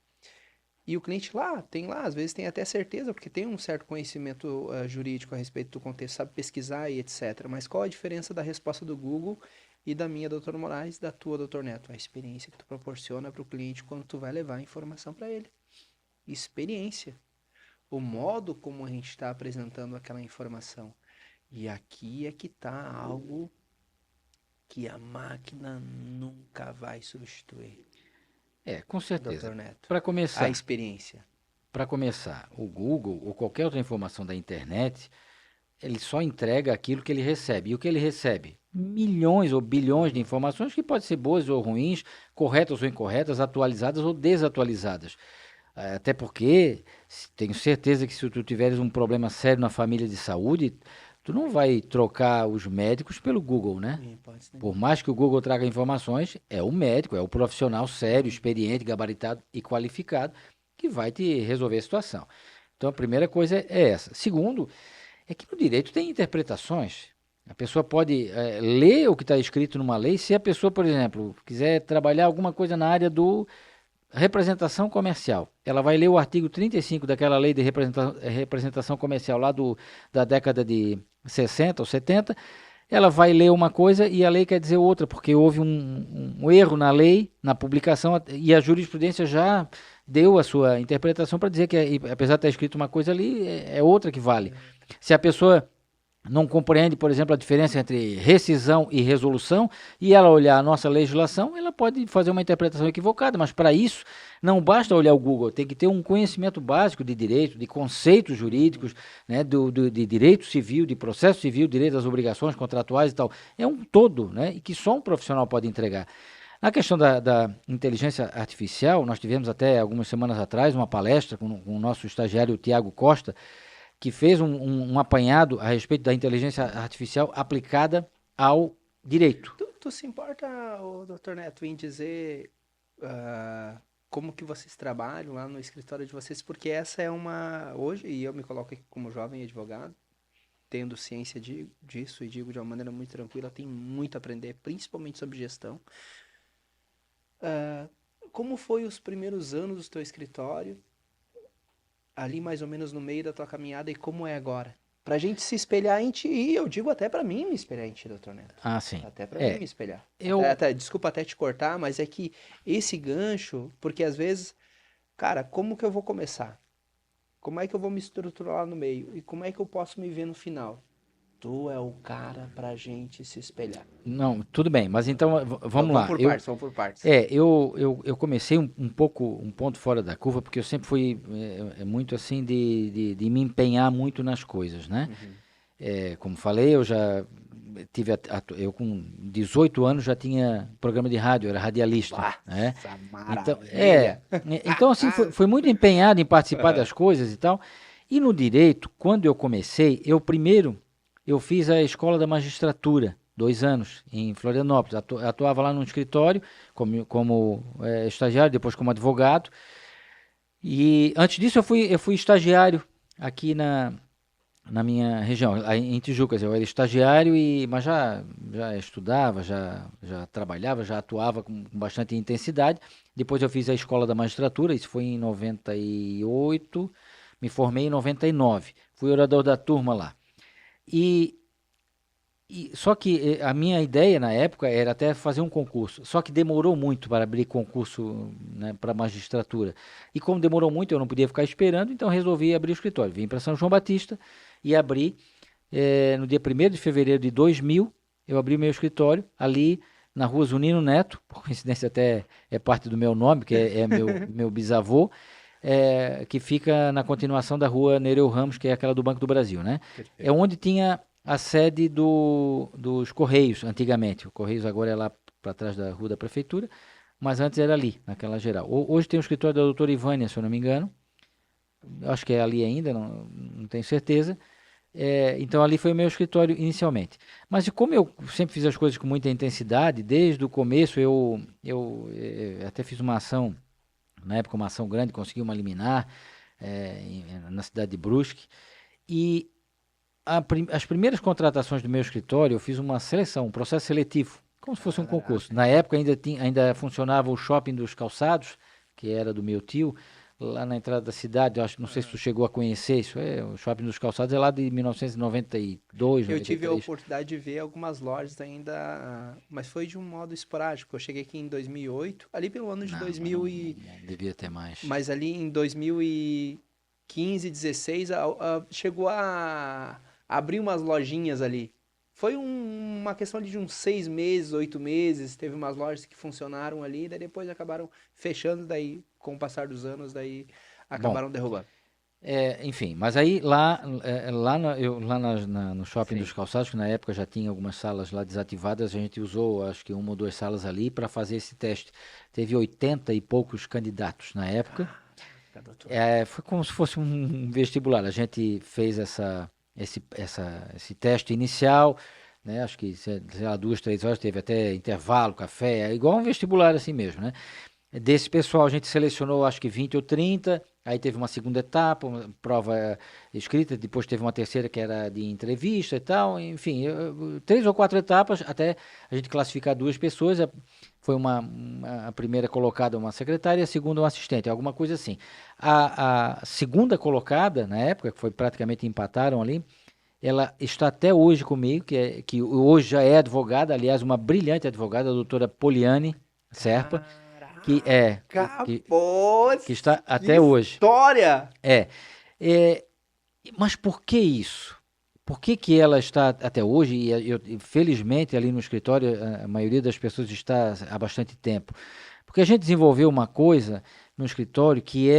E o cliente lá, às vezes tem até certeza, porque tem um certo conhecimento jurídico a respeito do contexto, sabe pesquisar e etc. Mas qual a diferença da resposta do Google e da minha, doutor Moraes, da tua, doutor Neto? A experiência que tu proporciona para o cliente quando tu vai levar a informação para ele. Experiência. O modo como a gente está apresentando aquela informação. E aqui é que está algo que a máquina nunca vai substituir. Com certeza. Doutor Neto. Para começar. A experiência. Para começar, o Google ou qualquer outra informação da internet, ele só entrega aquilo que ele recebe. E o que ele recebe? Milhões ou bilhões de informações que podem ser boas ou ruins, corretas ou incorretas, atualizadas ou desatualizadas. Até porque tenho certeza que se tu tiveres um problema sério na família de saúde, tu não vai trocar os médicos pelo Google, né? Por mais que o Google traga informações, é o médico, é o profissional sério, experiente, gabaritado e qualificado que vai te resolver a situação. Então, a primeira coisa é essa. Segundo, é que no direito tem interpretações. A pessoa pode ler o que está escrito numa lei. Se a pessoa, por exemplo, quiser trabalhar alguma coisa na área do representação comercial, ela vai ler o artigo 35 daquela lei de representação comercial lá da década de 60 ou 70, ela vai ler uma coisa e a lei quer dizer outra, porque houve um erro na lei, na publicação, e a jurisprudência já deu a sua interpretação para dizer que, apesar de estar escrito uma coisa ali, é outra que vale. Se a pessoa não compreende, por exemplo, a diferença entre rescisão e resolução, e ela olhar a nossa legislação, ela pode fazer uma interpretação equivocada, mas para isso não basta olhar o Google, tem que ter um conhecimento básico de direito, de conceitos jurídicos, né, de direito civil, de processo civil, direito das obrigações contratuais e tal. É um todo, né, e que só um profissional pode entregar. Na questão da inteligência artificial, nós tivemos até algumas semanas atrás uma palestra com o nosso estagiário Tiago Costa, que fez um apanhado a respeito da inteligência artificial aplicada ao direito. Tu se importa, doutor Neto, em dizer como que vocês trabalham lá no escritório de vocês? Porque essa é hoje, e eu me coloco aqui como jovem advogado, tendo ciência disso e digo de uma maneira muito tranquila, tem muito a aprender, principalmente sobre gestão. Como foi os primeiros anos do teu escritório? Ali mais ou menos no meio da tua caminhada, e como é agora? Pra gente se espelhar em ti, e eu digo até pra mim me espelhar em ti, doutor Neto. Ah, sim. Até pra mim me espelhar. Eu... Desculpa até te cortar, mas é que esse gancho, porque às vezes cara, como que eu vou começar? Como é que eu vou me estruturar lá no meio? E como é que eu posso me ver no final? Tu é o cara pra gente se espelhar. Não, tudo bem, mas então vamos Vamos lá. por partes, vamos por partes. Eu comecei um pouco, um ponto fora da curva, porque eu sempre fui muito assim de me empenhar muito nas coisas, né? Uhum. Como falei, eu já tive, eu com 18 anos já tinha programa de rádio, era radialista, né? Nossa, Então, maravilha! então assim, foi muito empenhado em participar das coisas e tal. E no direito, quando eu comecei, eu fiz a escola da magistratura, 2 anos, em Florianópolis. Atuava lá num escritório como estagiário, depois como advogado. E antes disso eu fui estagiário aqui na minha região, em Tijucas. Eu era estagiário, mas já estudava, já trabalhava, já atuava com bastante intensidade. Depois eu fiz a escola da magistratura, isso foi em 98, me formei em 99. Fui orador da turma lá. E, só que a minha ideia na época era até fazer um concurso. Só que demorou muito para abrir concurso, né, para magistratura. E como demorou muito, eu não podia ficar esperando, então resolvi abrir o escritório. Vim para São João Batista e abri no dia 1º de fevereiro de 2000. Eu abri meu escritório ali na rua Zunino Neto, por coincidência até é parte do meu nome, que é meu bisavô, que fica na continuação da rua Nereu Ramos, que é aquela do Banco do Brasil, né? É Perfeito. onde tinha a sede dos Correios, antigamente. O Correios agora é lá para trás da rua da Prefeitura, mas antes era ali, naquela geral. Hoje tem o escritório da doutora Ivânia, se eu não me engano. Acho que é ali ainda, não tenho certeza. Então ali foi o meu escritório inicialmente. Mas como eu sempre fiz as coisas com muita intensidade, desde o começo eu até fiz uma ação, na época uma ação grande, consegui uma liminar na cidade de Brusque. E as primeiras contratações do meu escritório, eu fiz uma seleção, um processo seletivo, como se fosse um concurso. Caraca. Na época ainda funcionava o Shopping dos Calçados, que era do meu tio, lá na entrada da cidade. Eu acho, não sei se tu chegou a conhecer isso. O Shopping dos Calçados é lá de 1992, Eu tive a 93. oportunidade de ver algumas lojas ainda, mas foi de um modo esporádico. Eu cheguei aqui em 2008, ali pelo ano de Não, 2000 não devia ter mais. mas ali em 2015, 16, chegou a abrir umas lojinhas ali. Foi uma questão de uns 6 meses, 8 meses. Teve umas lojas que funcionaram ali, daí depois acabaram fechando, daí com o passar dos anos, daí Bom, acabaram derrubando. enfim, mas aí no Shopping dos Sim. Calçados, que na época já tinha algumas salas lá desativadas, a gente usou acho que uma ou duas salas ali para fazer esse teste. Teve 80 e poucos candidatos na época. Caraca, doutor. Foi como se fosse um vestibular. A gente fez esse teste inicial, né? Acho que, sei lá, 2, 3 horas, teve até intervalo, café, igual um vestibular assim mesmo, né? Desse pessoal, a gente selecionou acho que 20 ou 30, aí teve uma segunda etapa, uma prova escrita, depois teve uma terceira que era de entrevista e tal, enfim, 3 ou 4 etapas até a gente classificar 2 pessoas. Foi a primeira colocada uma secretária e a segunda um assistente, alguma coisa assim. A segunda colocada, na época, que foi praticamente empataram ali, ela está até hoje comigo, que hoje já é advogada, aliás, uma brilhante advogada, a doutora Poliane Serpa, que é Caraca, que, pô, que está que até hoje. história! É, é, mas por que isso? Por que ela está até hoje? E felizmente ali no escritório a maioria das pessoas está há bastante tempo. Porque a gente desenvolveu uma coisa no escritório que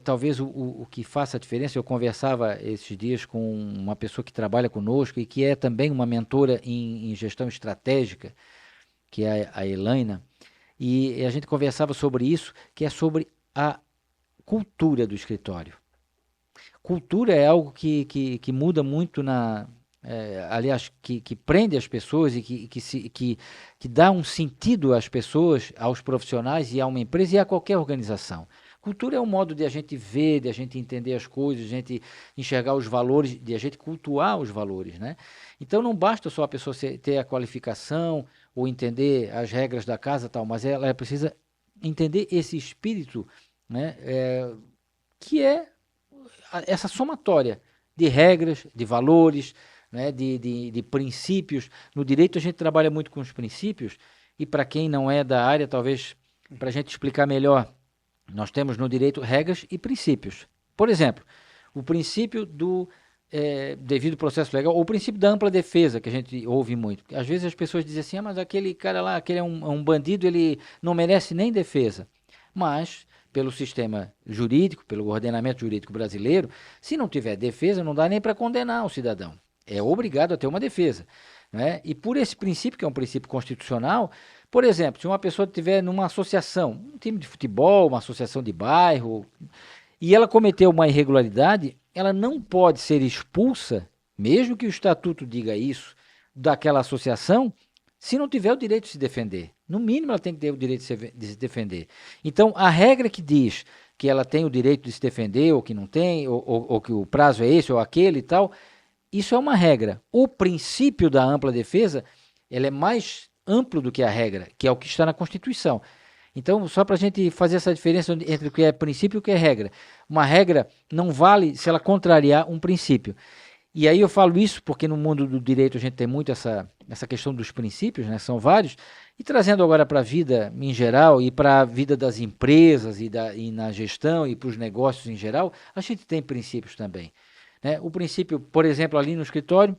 talvez o que faça a diferença. Eu conversava esses dias com uma pessoa que trabalha conosco e que é também uma mentora em gestão estratégica, que é a Elaina, e a gente conversava sobre isso, que é sobre a cultura do escritório. Cultura é algo que muda muito aliás, que prende as pessoas e que dá um sentido às pessoas, aos profissionais e a uma empresa e a qualquer organização. Cultura é um modo de a gente ver, de a gente entender as coisas, de a gente enxergar os valores, de a gente cultuar os valores, né? Então não basta só a pessoa ter a qualificação ou entender as regras da casa tal, mas ela precisa entender esse espírito, né? Que é essa somatória de regras, de valores, né, de princípios. No direito a gente trabalha muito com os princípios, e para quem não é da área, talvez para a gente explicar melhor, Nós temos no direito regras e princípios. Por exemplo, o princípio do devido processo legal, ou o princípio da ampla defesa, que a gente ouve muito. Às vezes as pessoas dizem assim, mas aquele cara lá, aquele é um bandido, ele não merece nem defesa. Mas, pelo sistema jurídico, pelo ordenamento jurídico brasileiro, se não tiver defesa, não dá nem para condenar o cidadão. É obrigado a ter uma defesa. Né? E por esse princípio, que é um princípio constitucional, por exemplo, se uma pessoa estiver numa associação, um time de futebol, uma associação de bairro, e ela cometeu uma irregularidade, ela não pode ser expulsa, mesmo que o estatuto diga isso, daquela associação, se não tiver o direito de se defender. No mínimo, ela tem que ter o direito de se defender. Então, a regra que diz que ela tem o direito de se defender, ou que não tem, ou que o prazo é esse ou aquele e tal, isso é uma regra. O princípio da ampla defesa, ele é mais amplo do que a regra, que é o que está na Constituição. Então, só para a gente fazer essa diferença entre o que é princípio e o que é regra. Uma regra não vale se ela contrariar um princípio. E aí eu falo isso porque no mundo do direito a gente tem muito essa questão dos princípios, né? São vários. E trazendo agora para a vida em geral e para a vida das empresas e na gestão e para os negócios em geral, a gente tem princípios também. Né? O princípio, por exemplo, ali no escritório,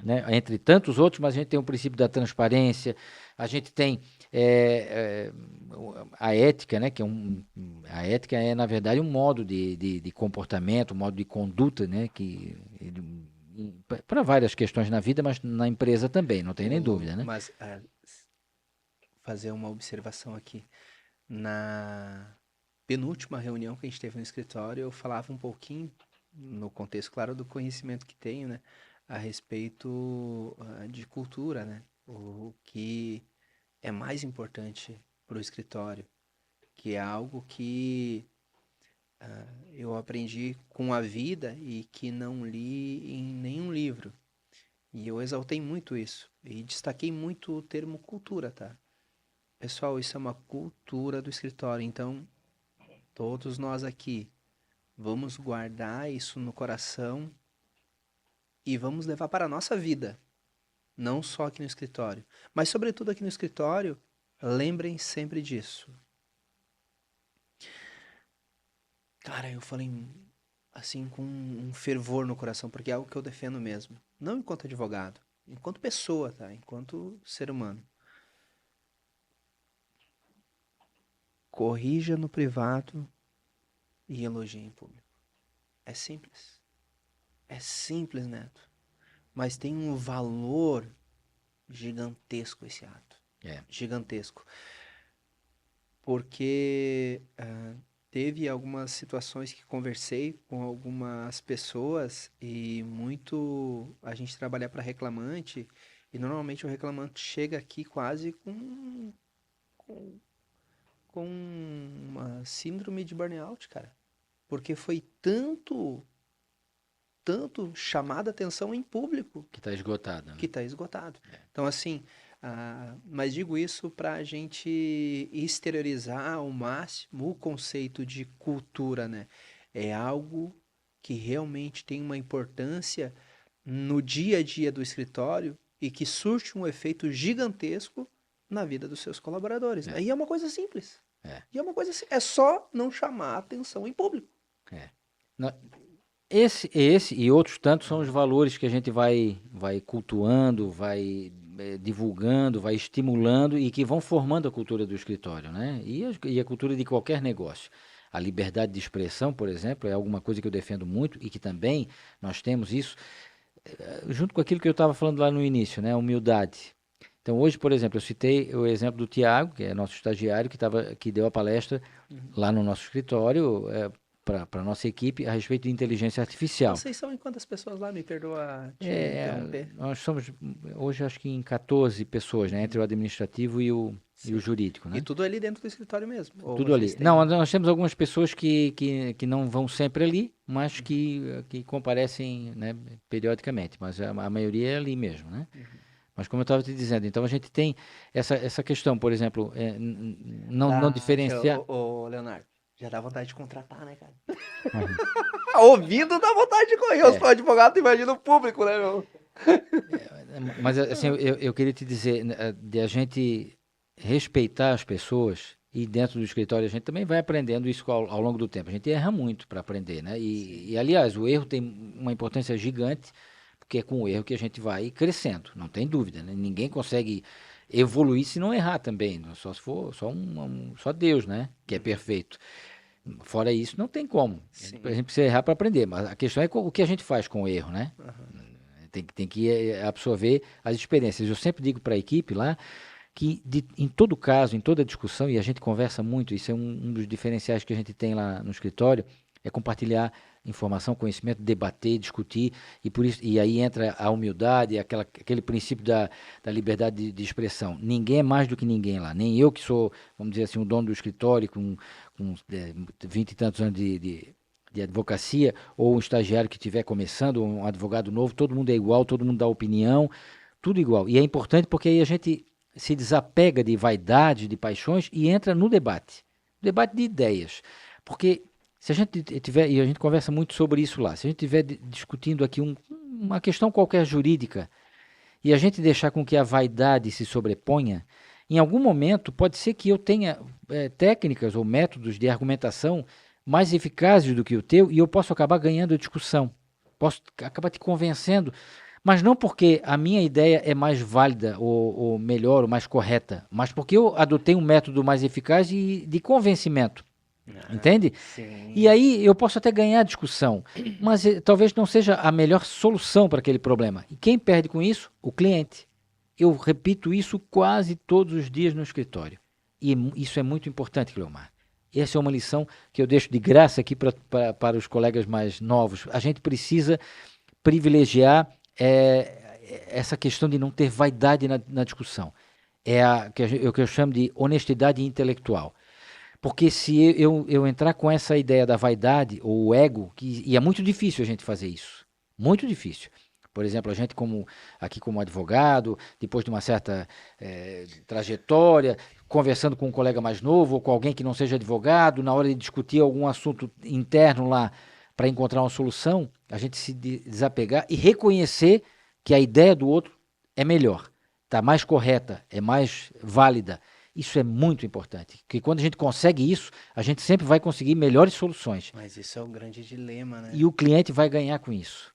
né, entre tantos outros, mas a gente tem o princípio da transparência, a gente tem a ética, né, que a ética é, na verdade, um modo de comportamento, um modo de conduta, né, que para várias questões na vida, mas na empresa também, não tem nem dúvida, né? Mas fazer uma observação aqui. Na penúltima reunião que a gente teve no escritório, eu falava um pouquinho, no contexto, claro, do conhecimento que tenho, né, a respeito de cultura, né, o que é mais importante para o escritório, que é algo que eu aprendi com a vida e que não li em nenhum livro. E eu exaltei muito isso e destaquei muito o termo cultura, tá? Pessoal, isso é uma cultura do escritório, então todos nós aqui vamos guardar isso no coração e vamos levar para a nossa vida, não só aqui no escritório, mas sobretudo aqui no escritório, lembrem sempre disso. Cara, eu falei assim com um fervor no coração, porque é algo que eu defendo mesmo, não enquanto advogado, enquanto pessoa, tá? Enquanto ser humano. Corrija no privado e elogie em público. É simples. É simples, Neto. Mas tem um valor gigantesco esse ato. Gigantesco. Porque teve algumas situações que conversei com algumas pessoas e muito a gente trabalha para reclamante e normalmente o reclamante chega aqui quase com, com uma síndrome de burnout, cara. Porque foi tanto chamada atenção em público. Que está esgotado. Né? Que está esgotado. Então, assim, mas digo isso para a gente exteriorizar ao máximo o conceito de cultura, né? É algo que realmente tem uma importância no dia a dia do escritório e que surte um efeito gigantesco na vida dos seus colaboradores. Né? E é uma coisa simples. E é uma coisa é só não chamar atenção em público. Esse e outros tantos são os valores que a gente vai cultuando, vai divulgando, vai estimulando e que vão formando a cultura do escritório, né? E a cultura de qualquer negócio. A liberdade de expressão, por exemplo, é alguma coisa que eu defendo muito e que também nós temos isso, junto com aquilo que eu estava falando lá no início, né? A humildade. Então, hoje, por exemplo, eu citei o exemplo do Tiago, que é nosso estagiário, que deu a palestra lá no nosso escritório, para a nossa equipe a respeito de inteligência artificial. Vocês são em quantas pessoas lá? Me perdoa te interromper. Nós somos, hoje, acho que em 14 pessoas, né? Entre o administrativo e o jurídico. Né? E tudo ali dentro do escritório mesmo? Tudo ali. Não, nós temos algumas pessoas que não vão sempre ali, mas que comparecem, né, periodicamente. Mas a maioria é ali mesmo, né? Mas como eu estava te dizendo, então a gente tem essa questão, por exemplo, não diferenciar... Ô, Leonardo, já dá vontade de contratar, né, cara? Ouvindo dá vontade de correr. Eu sou advogado, imagina o público, né, meu? Mas assim, eu queria te dizer, de a gente respeitar as pessoas e dentro do escritório a gente também vai aprendendo isso ao longo do tempo. A gente erra muito para aprender, né? Aliás, o erro tem uma importância gigante, porque é com o erro que a gente vai crescendo, não tem dúvida, né? Ninguém consegue evoluir se não errar também, só se for só Deus, né? Que é perfeito. Fora isso, não tem como. A gente precisa errar para aprender, mas a questão é o que a gente faz com o erro, né? Uhum. Tem que absorver as experiências. Eu sempre digo para a equipe lá que em todo caso, em toda discussão, e a gente conversa muito, isso é um dos diferenciais que a gente tem lá no escritório, é compartilhar informação, conhecimento, debater, discutir, e aí entra a humildade, aquele princípio da liberdade de expressão. Ninguém é mais do que ninguém lá, nem eu que sou, vamos dizer assim, o dono do escritório com 20 e tantos anos de advocacia, ou um estagiário que estiver começando, ou um advogado novo, todo mundo é igual, todo mundo dá opinião, tudo igual. E é importante porque aí a gente se desapega de vaidade, de paixões e entra no debate de ideias. Porque se a gente tiver, e a gente conversa muito sobre isso lá, se a gente estiver discutindo aqui uma questão qualquer jurídica e a gente deixar com que a vaidade se sobreponha, em algum momento pode ser que eu tenha técnicas ou métodos de argumentação mais eficazes do que o teu e eu posso acabar ganhando a discussão, posso acabar te convencendo, mas não porque a minha ideia é mais válida ou melhor ou mais correta, mas porque eu adotei um método mais eficaz de convencimento. Entende? Sim. E aí eu posso até ganhar a discussão, mas talvez não seja a melhor solução para aquele problema. E quem perde com isso? O cliente. Eu repito isso quase todos os dias no escritório. E isso é muito importante, Cleomar. Essa é uma lição que eu deixo de graça aqui para os colegas mais novos. A gente precisa privilegiar essa questão de não ter vaidade na discussão. É o que eu chamo de honestidade intelectual. Porque se eu entrar com essa ideia da vaidade ou o ego, e é muito difícil a gente fazer isso, muito difícil. Por exemplo, a gente aqui como advogado, depois de uma certa trajetória, conversando com um colega mais novo ou com alguém que não seja advogado, na hora de discutir algum assunto interno lá para encontrar uma solução, a gente se desapegar e reconhecer que a ideia do outro é melhor, está mais correta, é mais válida. Isso é muito importante, porque quando a gente consegue isso, a gente sempre vai conseguir melhores soluções. Mas isso é um grande dilema, né? E o cliente vai ganhar com isso.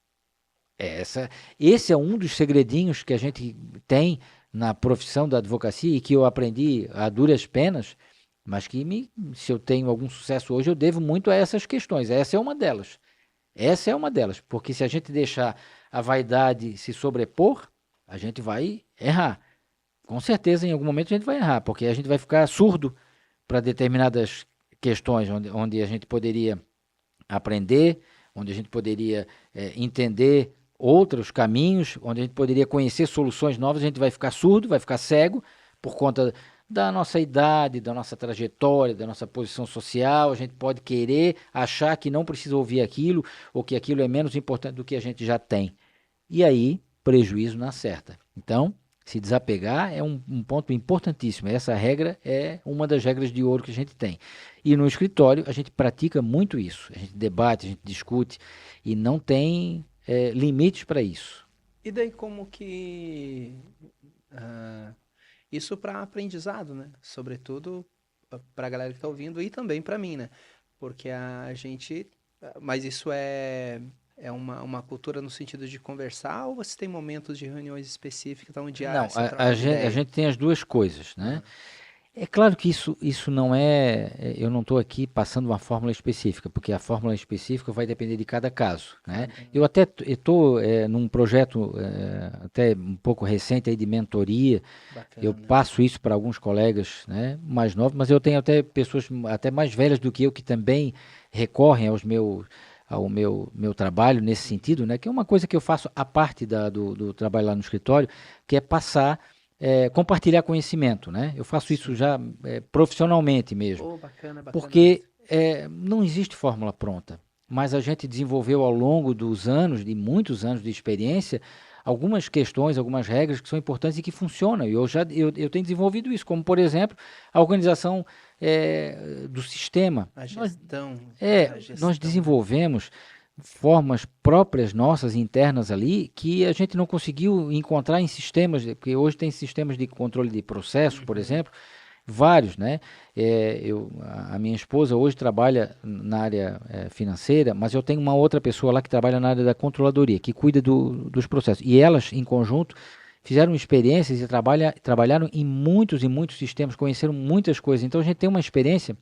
Esse é um dos segredinhos que a gente tem na profissão da advocacia e que eu aprendi a duras penas, mas que se eu tenho algum sucesso hoje, eu devo muito a essas questões. Essa é uma delas. Essa é uma delas, porque se a gente deixar a vaidade se sobrepor, a gente vai errar. Com certeza, em algum momento a gente vai errar, porque a gente vai ficar surdo para determinadas questões onde a gente poderia aprender, onde a gente poderia entender outros caminhos, onde a gente poderia conhecer soluções novas, a gente vai ficar surdo, vai ficar cego por conta da nossa idade, da nossa trajetória, da nossa posição social. A gente pode querer achar que não precisa ouvir aquilo ou que aquilo é menos importante do que a gente já tem. E aí, prejuízo na certa. Então, se desapegar é um ponto importantíssimo. Essa regra é uma das regras de ouro que a gente tem. E no escritório a gente pratica muito isso. A gente debate, a gente discute e não tem limites para isso. E daí como que... isso para aprendizado, né? Sobretudo para a galera que está ouvindo e também para mim, né? Porque a gente... Mas isso é uma cultura no sentido de conversar ou você tem momentos de reuniões específicas onde Não, a gente tem as duas coisas, né? É claro que isso não eu não estou aqui passando uma fórmula específica, porque a fórmula específica vai depender de cada caso, né? Eu até estou num projeto até um pouco recente aí de mentoria. Bacana. Eu passo isso para alguns colegas, né, mais novos, mas eu tenho até pessoas até mais velhas do que eu que também recorrem ao meu trabalho nesse sentido, né, que é uma coisa que eu faço à parte do trabalho lá no escritório, que é passar, compartilhar conhecimento, né? Eu faço isso já profissionalmente mesmo. Bacana. Porque não existe fórmula pronta, mas a gente desenvolveu ao longo dos anos, de muitos anos de experiência, algumas questões, algumas regras que são importantes e que funcionam. E eu tenho desenvolvido isso, como, por exemplo, a organização do sistema. A gestão. Nós desenvolvemos formas próprias nossas, internas ali, que a gente não conseguiu encontrar em sistemas, porque hoje tem sistemas de controle de processo, por exemplo, vários, né? A minha esposa hoje trabalha na área financeira, mas eu tenho uma outra pessoa lá que trabalha na área da controladoria, que cuida dos processos. E elas, em conjunto, fizeram experiências e trabalharam em muitos e muitos sistemas, conheceram muitas coisas. Então a gente tem uma experiência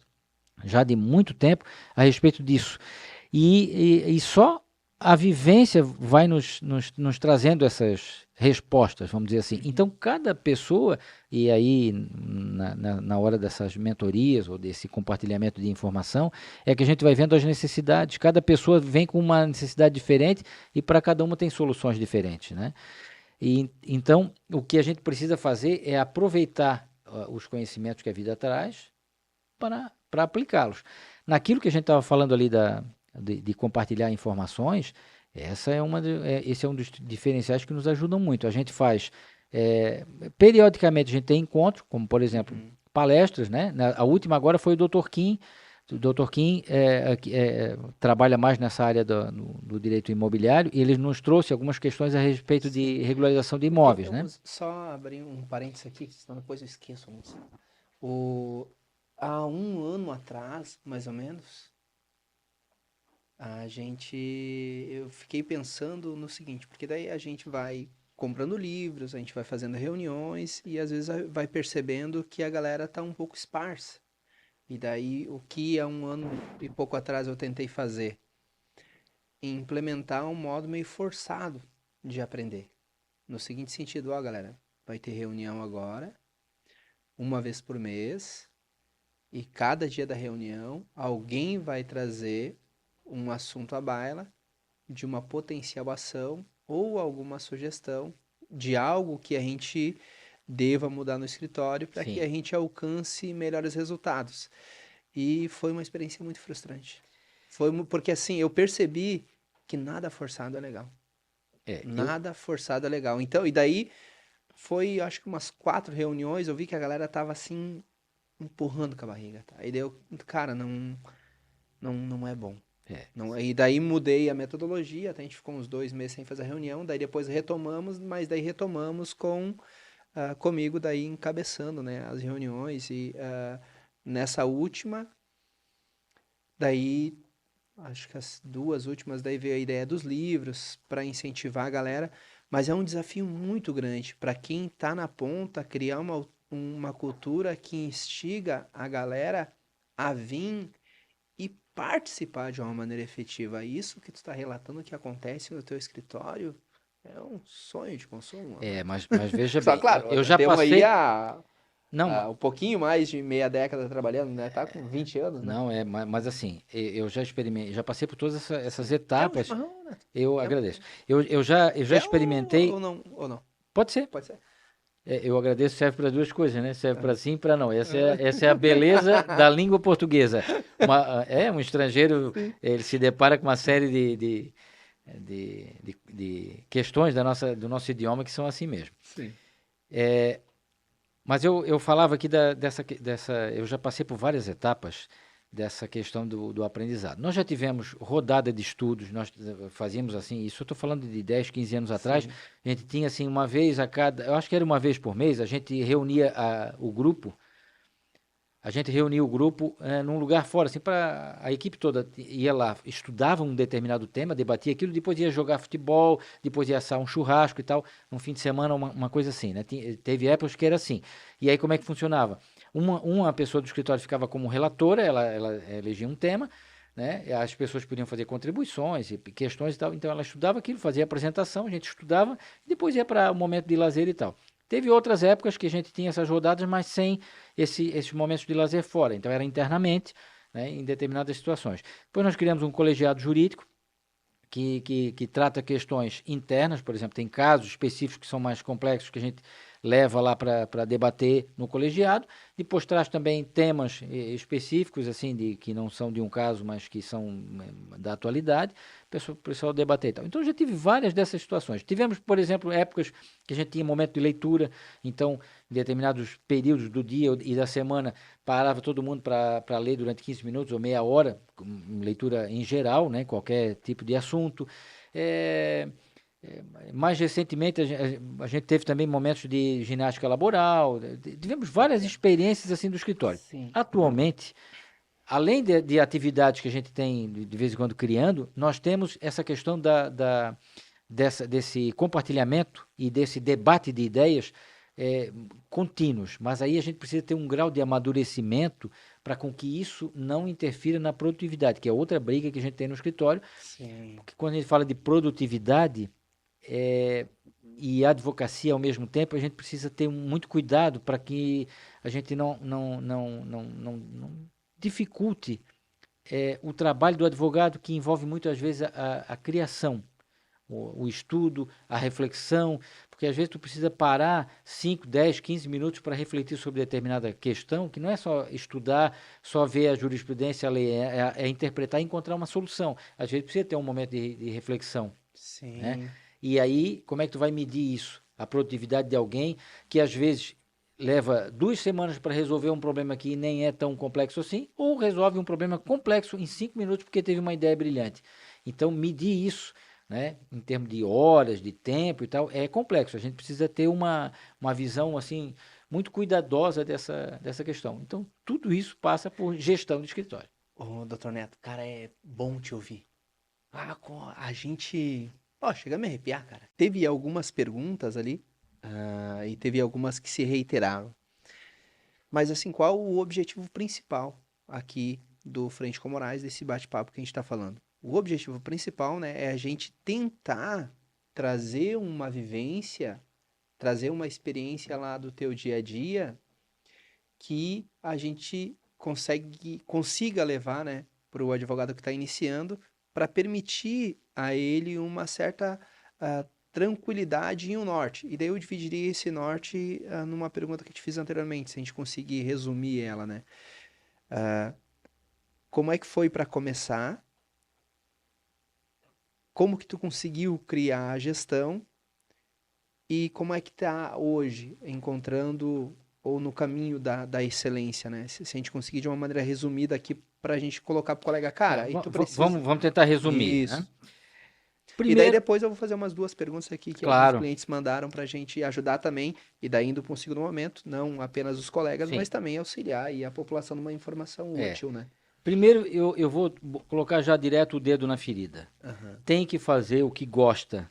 já de muito tempo a respeito disso. E só a vivência vai nos trazendo essas respostas, vamos dizer assim. Então, cada pessoa, e aí na hora dessas mentorias ou desse compartilhamento de informação, é que a gente vai vendo as necessidades. Cada pessoa vem com uma necessidade diferente e para cada uma tem soluções diferentes, né? Então, o que a gente precisa fazer é aproveitar os conhecimentos que a vida traz para aplicá-los. Naquilo que a gente estava falando ali de compartilhar informações, esse é um dos diferenciais que nos ajudam muito. A gente faz, periodicamente a gente tem encontros, como por exemplo, palestras, né? A última agora foi o Dr. Kim. O Dr. Kim trabalha mais nessa área do direito imobiliário e ele nos trouxe algumas questões a respeito de regularização de imóveis, né? Só abrir um parênteses aqui, senão depois eu esqueço. Há um ano atrás, mais ou menos, eu fiquei pensando no seguinte, porque daí a gente vai comprando livros, a gente vai fazendo reuniões e às vezes vai percebendo que a galera tá um pouco esparsa. E daí o que há um ano e pouco atrás eu tentei fazer? Implementar um modo meio forçado de aprender. No seguinte sentido, ó galera, vai ter reunião agora, uma vez por mês, e cada dia da reunião alguém vai trazer um assunto à baila de uma potencial ação ou alguma sugestão de algo que a gente deva mudar no escritório para que a gente alcance melhores resultados. E foi uma experiência muito frustrante. Porque assim, eu percebi que nada forçado é legal. Nada forçado é legal. Então, e daí foi, acho que umas 4 reuniões, eu vi que a galera tava assim, empurrando com a barriga. Tá? E daí eu, cara, não é bom. Não, e daí mudei a metodologia, até a gente ficou uns 2 meses sem fazer a reunião, daí depois retomamos, mas daí retomamos comigo daí encabeçando, né, as reuniões e nessa última, daí acho que as 2 últimas, daí veio a ideia dos livros para incentivar a galera, mas é um desafio muito grande para quem está na ponta criar uma cultura que instiga a galera a vir e participar de uma maneira efetiva. Isso que tu está relatando que acontece no teu escritório é um sonho de consumo. Mas veja Só bem, claro, eu já temos passei... aí Não, um pouquinho mais de meia década trabalhando, né? Tá com 20 anos, né? não mas assim, eu já experimentei, já passei por todas essas Quer um etapas. chimarrão, né? Eu agradeço. Eu já Quer experimentei. ou não? Ou não? Pode ser. Pode ser. Eu agradeço, serve para duas coisas, né? Serve para sim e para não. Essa é a beleza da língua portuguesa. Um estrangeiro, Sim. ele se depara com uma série de questões do nosso idioma que são assim mesmo. Sim. Mas eu falava aqui dessa. Eu já passei por várias etapas dessa questão do aprendizado. Nós já tivemos rodada de estudos, nós fazíamos assim, isso eu estou falando de 10, 15 anos atrás, a gente tinha assim uma vez a cada, eu acho que era uma vez por mês, a gente reunia o grupo, num lugar fora, assim, para a equipe toda ia lá, estudava um determinado tema, debatia aquilo, depois ia jogar futebol, depois ia assar um churrasco e tal, no fim de semana, uma coisa assim, né? Teve épocas que era assim. E aí como é que funcionava? Uma pessoa do escritório ficava como relatora, ela elegia um tema, né? As pessoas podiam fazer contribuições e questões e tal, então ela estudava aquilo, fazia a apresentação, a gente estudava, depois ia para o momento de lazer e tal. Teve outras épocas que a gente tinha essas rodadas, mas sem esses momentos de lazer fora. Então, era internamente, né, em determinadas situações. Depois, nós criamos um colegiado jurídico que trata questões internas, por exemplo, tem casos específicos que são mais complexos que a gente leva lá para debater no colegiado. Depois traz também temas específicos, assim, que não são de um caso, mas que são da atualidade, o pessoal debater e tal. Então, eu já tive várias dessas situações. Tivemos, por exemplo, épocas que a gente tinha momento de leitura, então, em determinados períodos do dia e da semana, parava todo mundo para ler durante 15 minutos ou meia hora, leitura em geral, né, qualquer tipo de assunto. Mais recentemente, a gente teve também momentos de ginástica laboral, tivemos várias experiências assim do escritório. Sim. Atualmente, além de atividades que a gente tem de vez em quando criando, nós temos essa questão desse compartilhamento e desse debate de ideias contínuos. Mas aí a gente precisa ter um grau de amadurecimento para com que isso não interfira na produtividade, que é outra briga que a gente tem no escritório. Sim. Porque quando a gente fala de produtividade e advocacia ao mesmo tempo, a gente precisa ter muito cuidado para que a gente não dificulte o trabalho do advogado, que envolve muitas vezes a criação, o estudo, a reflexão, porque às vezes tu precisa parar 5, 10, 15 minutos para refletir sobre determinada questão, que não é só estudar, só ver a jurisprudência, a lei, é interpretar e encontrar uma solução. Às vezes precisa ter um momento de reflexão. Sim. Né? E aí, como é que tu vai medir isso? A produtividade de alguém que às vezes leva 2 semanas para resolver um problema que nem é tão complexo assim, ou resolve um problema complexo em 5 minutos porque teve uma ideia brilhante. Então, medir isso, né, em termos de horas, de tempo e tal, é complexo. A gente precisa ter uma visão assim muito cuidadosa dessa questão. Então, tudo isso passa por gestão de escritório. Ô, doutor Neto, cara, é bom te ouvir. A gente... Ó, chega a me arrepiar, cara. Teve algumas perguntas ali, e teve algumas que se reiteraram. Mas, assim, qual o objetivo principal aqui do Frente com Moraes, desse bate-papo que a gente tá falando? O objetivo principal, né, é a gente tentar trazer uma vivência, trazer uma experiência lá do teu dia a dia que a gente consiga levar, né, para o advogado que está iniciando, para permitir a ele uma certa tranquilidade e um norte. E daí eu dividiria esse norte numa pergunta que eu te fiz anteriormente, se a gente conseguir resumir ela, né? Como é que foi para começar? Como que tu conseguiu criar a gestão? E como é que tá hoje, encontrando ou no caminho da excelência, né? Se a gente conseguir de uma maneira resumida aqui para a gente colocar pro colega, cara, aí tu precisa... Vamos tentar resumir. Isso. Né? E daí depois eu vou fazer umas 2 perguntas aqui que alguns Claro. clientes mandaram pra gente ajudar também, e daí indo para um segundo momento, não apenas os colegas, Sim. mas também auxiliar aí a população numa informação útil, né? Primeiro, eu vou colocar já direto o dedo na ferida. Uhum. Tem que fazer o que gosta.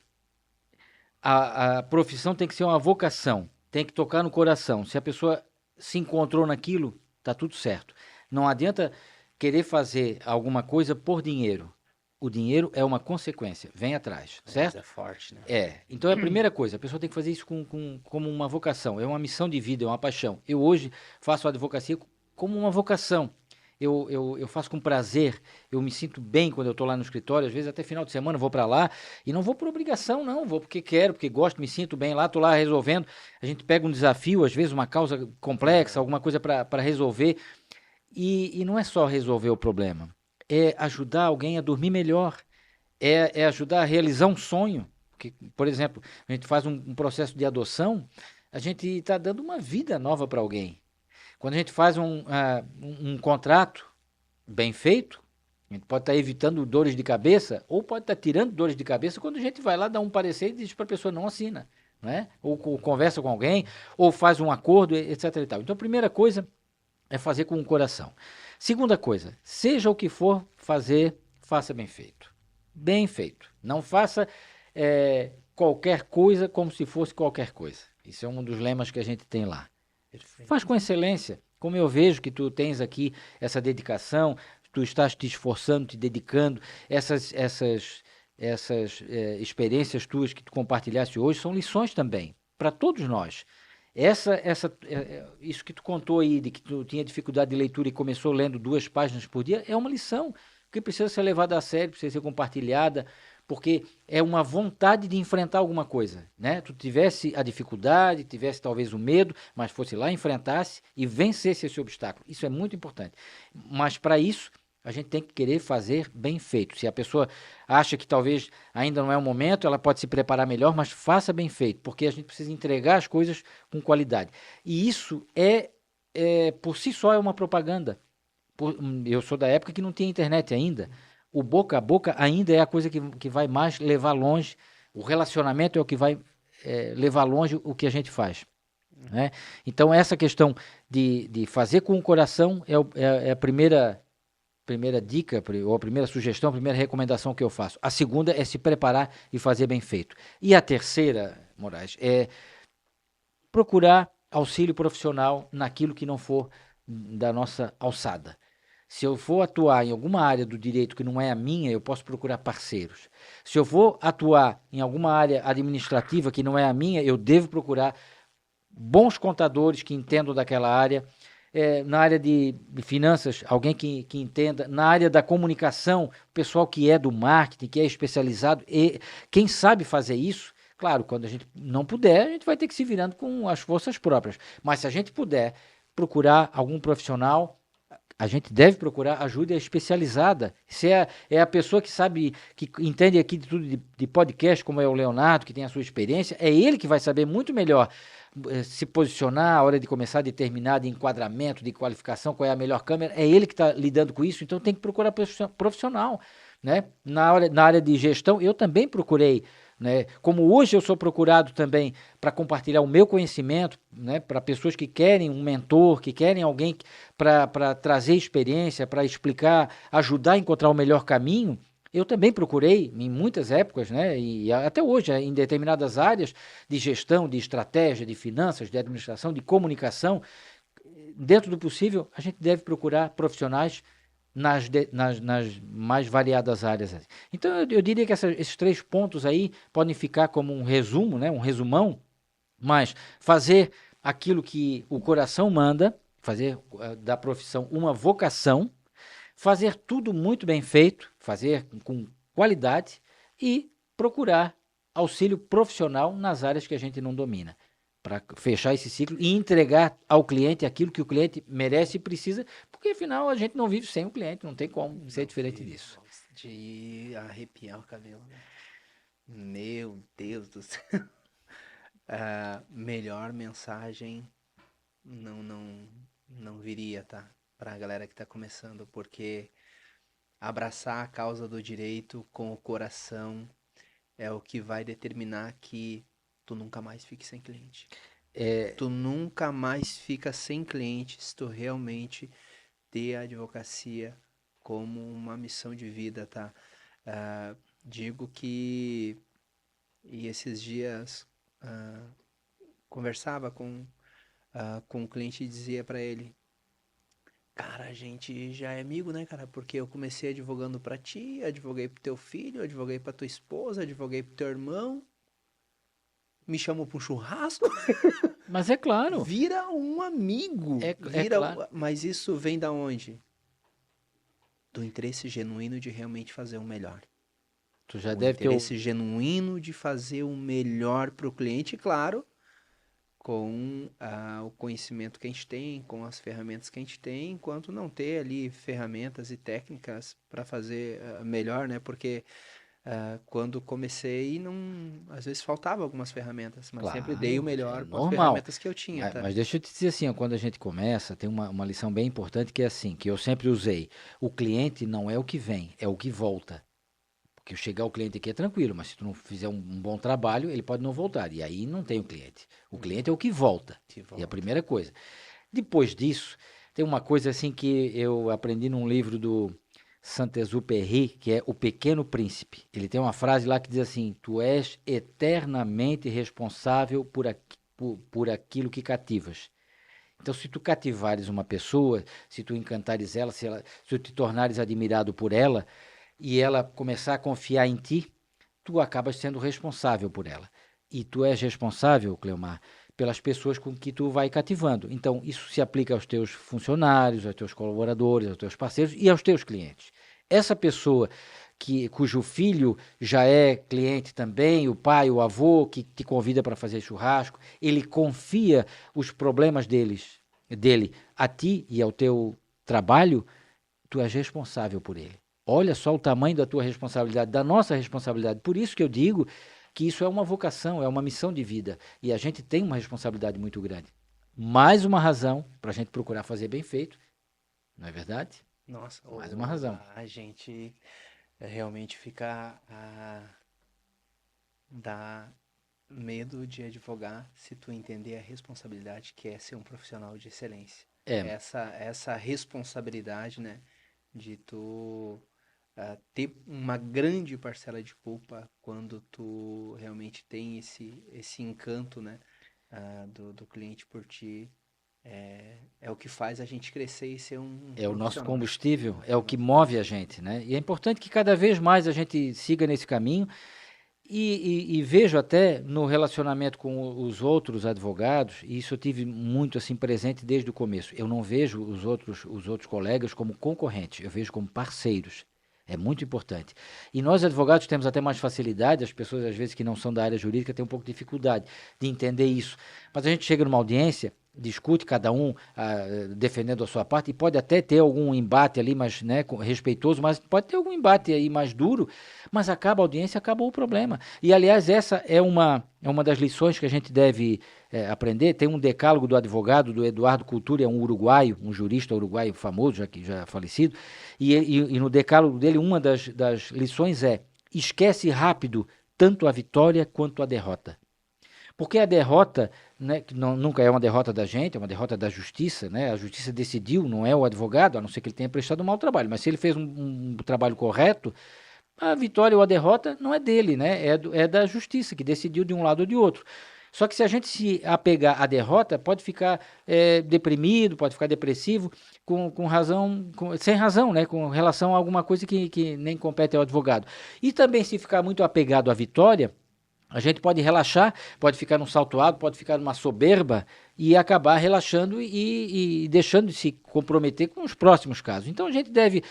A profissão tem que ser uma vocação, tem que tocar no coração. Se a pessoa se encontrou naquilo, tá tudo certo. Não adianta querer fazer alguma coisa por dinheiro. O dinheiro é uma consequência, vem atrás, certo? É forte, né? Então é a primeira coisa, a pessoa tem que fazer isso como uma vocação, é uma missão de vida, é uma paixão. Eu hoje faço a advocacia como uma vocação. Eu faço com prazer, eu me sinto bem quando eu estou lá no escritório, às vezes até final de semana eu vou para lá, e não vou por obrigação não, vou porque quero, porque gosto, me sinto bem lá, estou lá resolvendo, a gente pega um desafio, às vezes uma causa complexa, alguma coisa para resolver, e não é só resolver o problema, é ajudar alguém a dormir melhor, é ajudar a realizar um sonho, porque, por exemplo, a gente faz um processo de adoção, a gente está dando uma vida nova para alguém. Quando a gente faz um contrato bem feito, a gente pode estar evitando dores de cabeça ou pode estar tirando dores de cabeça quando a gente vai lá dar um parecer e diz para a pessoa não assina, né? Ou conversa com alguém, ou faz um acordo, etc. e tal. Então, a primeira coisa é fazer com o coração. Segunda coisa, seja o que for fazer, faça bem feito. Bem feito. Não faça qualquer coisa como se fosse qualquer coisa. Isso é um dos lemas que a gente tem lá. Perfeito. Faz com excelência. Como eu vejo que tu tens aqui essa dedicação, tu estás te esforçando, te dedicando, essas experiências tuas que tu compartilhaste hoje são lições também, para todos nós. Isso que tu contou aí, de que tu tinha dificuldade de leitura e começou lendo 2 páginas por dia, é uma lição que precisa ser levada a sério, precisa ser compartilhada, porque é uma vontade de enfrentar alguma coisa, né? Tu tivesse a dificuldade, tivesse talvez o medo, mas fosse lá, enfrentasse e vencesse esse obstáculo. Isso é muito importante. Mas para isso, a gente tem que querer fazer bem feito. Se a pessoa acha que talvez ainda não é o momento, ela pode se preparar melhor, mas faça bem feito, porque a gente precisa entregar as coisas com qualidade. E isso por si só é uma propaganda. Eu sou da época que não tinha internet ainda. O boca a boca ainda é a coisa que vai mais levar longe O relacionamento é o que vai levar longe o que a gente faz. Né? Então, essa questão de fazer com o coração é a primeira dica, ou a primeira sugestão, a primeira recomendação que eu faço. A segunda é se preparar e fazer bem feito. E a terceira, Moraes, é procurar auxílio profissional naquilo que não for da nossa alçada. Se eu for atuar em alguma área do direito que não é a minha, eu posso procurar parceiros. Se eu for atuar em alguma área administrativa que não é a minha, eu devo procurar bons contadores que entendam daquela área. Na área de finanças, alguém que entenda. Na área da comunicação, o pessoal que é do marketing, que é especializado. E quem sabe fazer isso, claro, quando a gente não puder, a gente vai ter que se virando com as forças próprias. Mas se a gente puder procurar algum profissional, a gente deve procurar ajuda especializada. Se é a pessoa que sabe, que entende aqui de tudo de podcast, como é o Leonardo, que tem a sua experiência, é ele que vai saber muito melhor se posicionar, a hora de começar, de terminar, de enquadramento, de qualificação, qual é a melhor câmera, é ele que está lidando com isso, então tem que procurar profissional. Né? Na área de gestão, eu também procurei, né? Como hoje eu sou procurado também para compartilhar o meu conhecimento, né? Para pessoas que querem um mentor, que querem alguém para trazer experiência, para explicar, ajudar a encontrar o melhor caminho, eu também procurei em muitas épocas, né? E até hoje, em determinadas áreas de gestão, de estratégia, de finanças, de administração, de comunicação, dentro do possível, a gente deve procurar profissionais nas mais variadas áreas. Então, eu diria que esses 3 pontos aí podem ficar como um resumo, né? Um resumão, mas fazer aquilo que o coração manda, fazer da profissão uma vocação, fazer tudo muito bem feito, fazer com qualidade e procurar auxílio profissional nas áreas que a gente não domina, para fechar esse ciclo e entregar ao cliente aquilo que o cliente merece e precisa, porque afinal a gente não vive sem o cliente, não tem como ser diferente disso. De arrepiar o cabelo, né? Meu Deus do céu. Melhor mensagem não viria, tá? Pra galera que tá começando, porque abraçar a causa do direito com o coração é o que vai determinar que tu nunca mais fique sem cliente. Tu nunca mais fica sem cliente se tu realmente ter a advocacia como uma missão de vida, tá? Digo que e esses dias conversava com um cliente e dizia pra ele, cara, a gente já é amigo, né, cara? Porque eu comecei advogando pra ti, advoguei pro teu filho, advoguei pra tua esposa, advoguei pro teu irmão, me chamou pra um churrasco, Mas é claro, vira um amigo, é claro. Mas isso vem da onde? Do interesse genuíno de realmente fazer o melhor. Tu já O deve ter interesse genuíno de fazer o melhor para o cliente, claro, com o conhecimento que a gente tem, com as ferramentas que a gente tem, enquanto não ter ali ferramentas e técnicas para fazer melhor, né? Porque quando comecei, não, às vezes faltava algumas ferramentas, mas sempre dei o Claro, é melhor com as normal. ferramentas que eu tinha, tá? Mas deixa eu te dizer assim, ó, quando a gente começa, tem uma lição bem importante que é assim, que eu sempre usei. O cliente não é o que vem, é o que volta. Porque chegar o cliente aqui é tranquilo, mas se tu não fizer um bom trabalho, ele pode não voltar. E aí não tem o cliente. O cliente é o que volta. Que E a volta. primeira coisa. Depois disso, tem uma coisa assim que eu aprendi num livro do Saint-Exupéry, que é O Pequeno Príncipe. Ele tem uma frase lá que diz assim: Tu és eternamente responsável por aquilo que cativas. Então, se tu cativares uma pessoa, se tu encantares ela, se tu te tornares admirado por ela, e ela começar a confiar em ti, tu acabas sendo responsável por ela. E tu és responsável, Cleomar, pelas pessoas com que tu vai cativando. Então, isso se aplica aos teus funcionários, aos teus colaboradores, aos teus parceiros e aos teus clientes. Essa pessoa cujo filho já é cliente também, o pai, o avô, que te convida para fazer churrasco, ele confia os problemas dele a ti e ao teu trabalho, tu és responsável por ele. Olha só o tamanho da tua responsabilidade, da nossa responsabilidade. Por isso que eu digo que isso é uma vocação, é uma missão de vida. E a gente tem uma responsabilidade muito grande. Mais uma razão para a gente procurar fazer bem feito, não é verdade? Nossa, Mais uma razão. a gente realmente fica dá medo de advogar se tu entender a responsabilidade que é ser um profissional de excelência. É, Essa responsabilidade, né, de tu ter uma grande parcela de culpa quando tu realmente tem esse encanto, né, do cliente por ti, é o que faz a gente crescer e ser um é o nosso profissional. combustível, é É o o que nosso move a combustível. gente, né? E é importante que cada vez mais a gente siga nesse caminho. E vejo até no relacionamento com os outros advogados, e isso eu tive muito assim presente desde o começo. Eu não vejo os outros colegas como concorrentes, eu vejo como parceiros. É muito importante. E nós advogados temos até mais facilidade, as pessoas às vezes que não são da área jurídica têm um pouco de dificuldade de entender isso. Mas a gente chega numa audiência, discute cada um defendendo a sua parte, e pode até ter algum embate ali, mas né, respeitoso, mas pode ter algum embate aí mais duro, mas acaba a audiência, acabou o problema. E, aliás, essa é uma das lições que a gente deve aprender. Tem um decálogo do advogado, do Eduardo Cultura, é um uruguaio, um jurista uruguaio famoso, já falecido, e no decálogo dele, uma das lições é: esquece rápido tanto a vitória quanto a derrota. Porque a derrota, né, que nunca é uma derrota da gente, é uma derrota da justiça, né? A justiça decidiu, não é o advogado, a não ser que ele tenha prestado um mau trabalho. Mas se ele fez um trabalho correto, a vitória ou a derrota não é dele, né? É da justiça, que decidiu de um lado ou de outro. Só que se a gente se apegar à derrota, pode ficar deprimido, pode ficar depressivo, com razão, sem razão, né? Com relação a alguma coisa que nem compete ao advogado. E também se ficar muito apegado à vitória, a gente pode relaxar, pode ficar num salto alto, pode ficar numa soberba e acabar relaxando e deixando de se comprometer com os próximos casos. Então a gente deve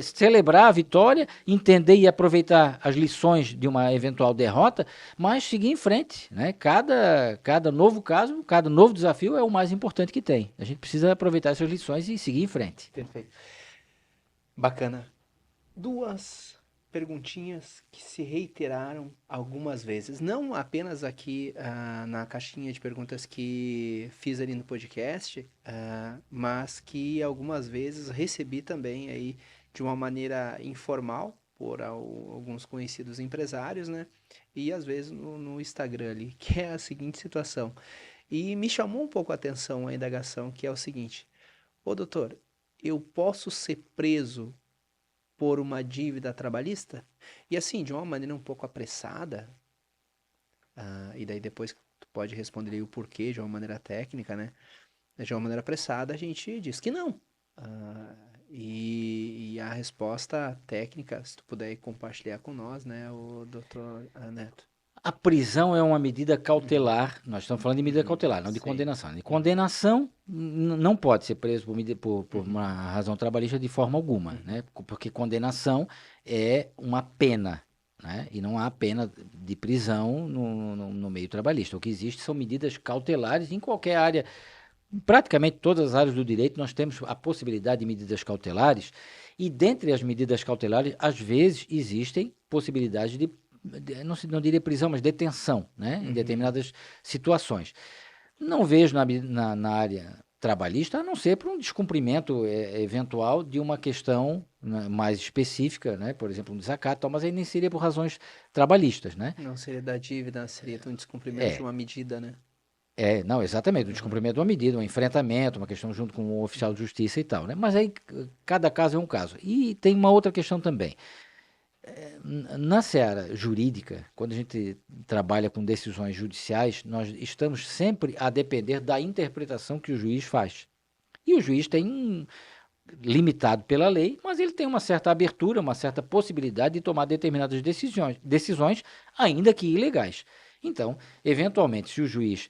celebrar a vitória, entender e aproveitar as lições de uma eventual derrota, mas seguir em frente. Né? Cada novo caso, cada novo desafio é o mais importante que tem. A gente precisa aproveitar essas lições e seguir em frente. Perfeito. Bacana. Duas perguntinhas que se reiteraram algumas vezes, não apenas aqui na caixinha de perguntas que fiz ali no podcast, mas que algumas vezes recebi também aí de uma maneira informal por alguns conhecidos empresários, né? E às vezes no Instagram ali, que é a seguinte situação. E me chamou um pouco a atenção a indagação, que é o seguinte: ô doutor, eu posso ser preso por uma dívida trabalhista? E assim, de uma maneira um pouco apressada, e daí depois tu pode responder aí o porquê de uma maneira técnica, né? De uma maneira apressada, a gente diz que não. E a resposta técnica, se tu puder compartilhar com nós, né, o doutor Neto. A prisão é uma medida Uhum, cautelar. Nós estamos falando de medida cautelar, não de sei. condenação. De Uhum, condenação, não pode ser preso por uhum, uma razão trabalhista de forma alguma, uhum. né? Porque condenação é uma pena, né? E não há pena de prisão no meio trabalhista. O que existe são medidas cautelares em qualquer área. Praticamente todas as áreas do direito nós temos a possibilidade de medidas cautelares, e dentre as medidas cautelares, às vezes existem possibilidades não diria prisão, mas detenção, né, em Uhum. determinadas situações. Não vejo na área trabalhista, a não ser por um descumprimento eventual de uma questão, né, mais específica, né, por exemplo, um desacato, tal, mas aí nem seria por razões trabalhistas, né? Não seria da dívida, seria um descumprimento de É, uma medida, né? não, exatamente, o Uhum, descumprimento de uma medida, um enfrentamento, uma questão junto com o oficial de justiça e tal, né? Mas aí cada caso é um caso. E tem uma outra questão também. Na seara jurídica, quando a gente trabalha com decisões judiciais, nós estamos sempre a depender da interpretação que o juiz faz. E o juiz tem limitado pela lei, mas ele tem uma certa abertura, uma certa possibilidade de tomar determinadas decisões, ainda que ilegais. Então, eventualmente, se o juiz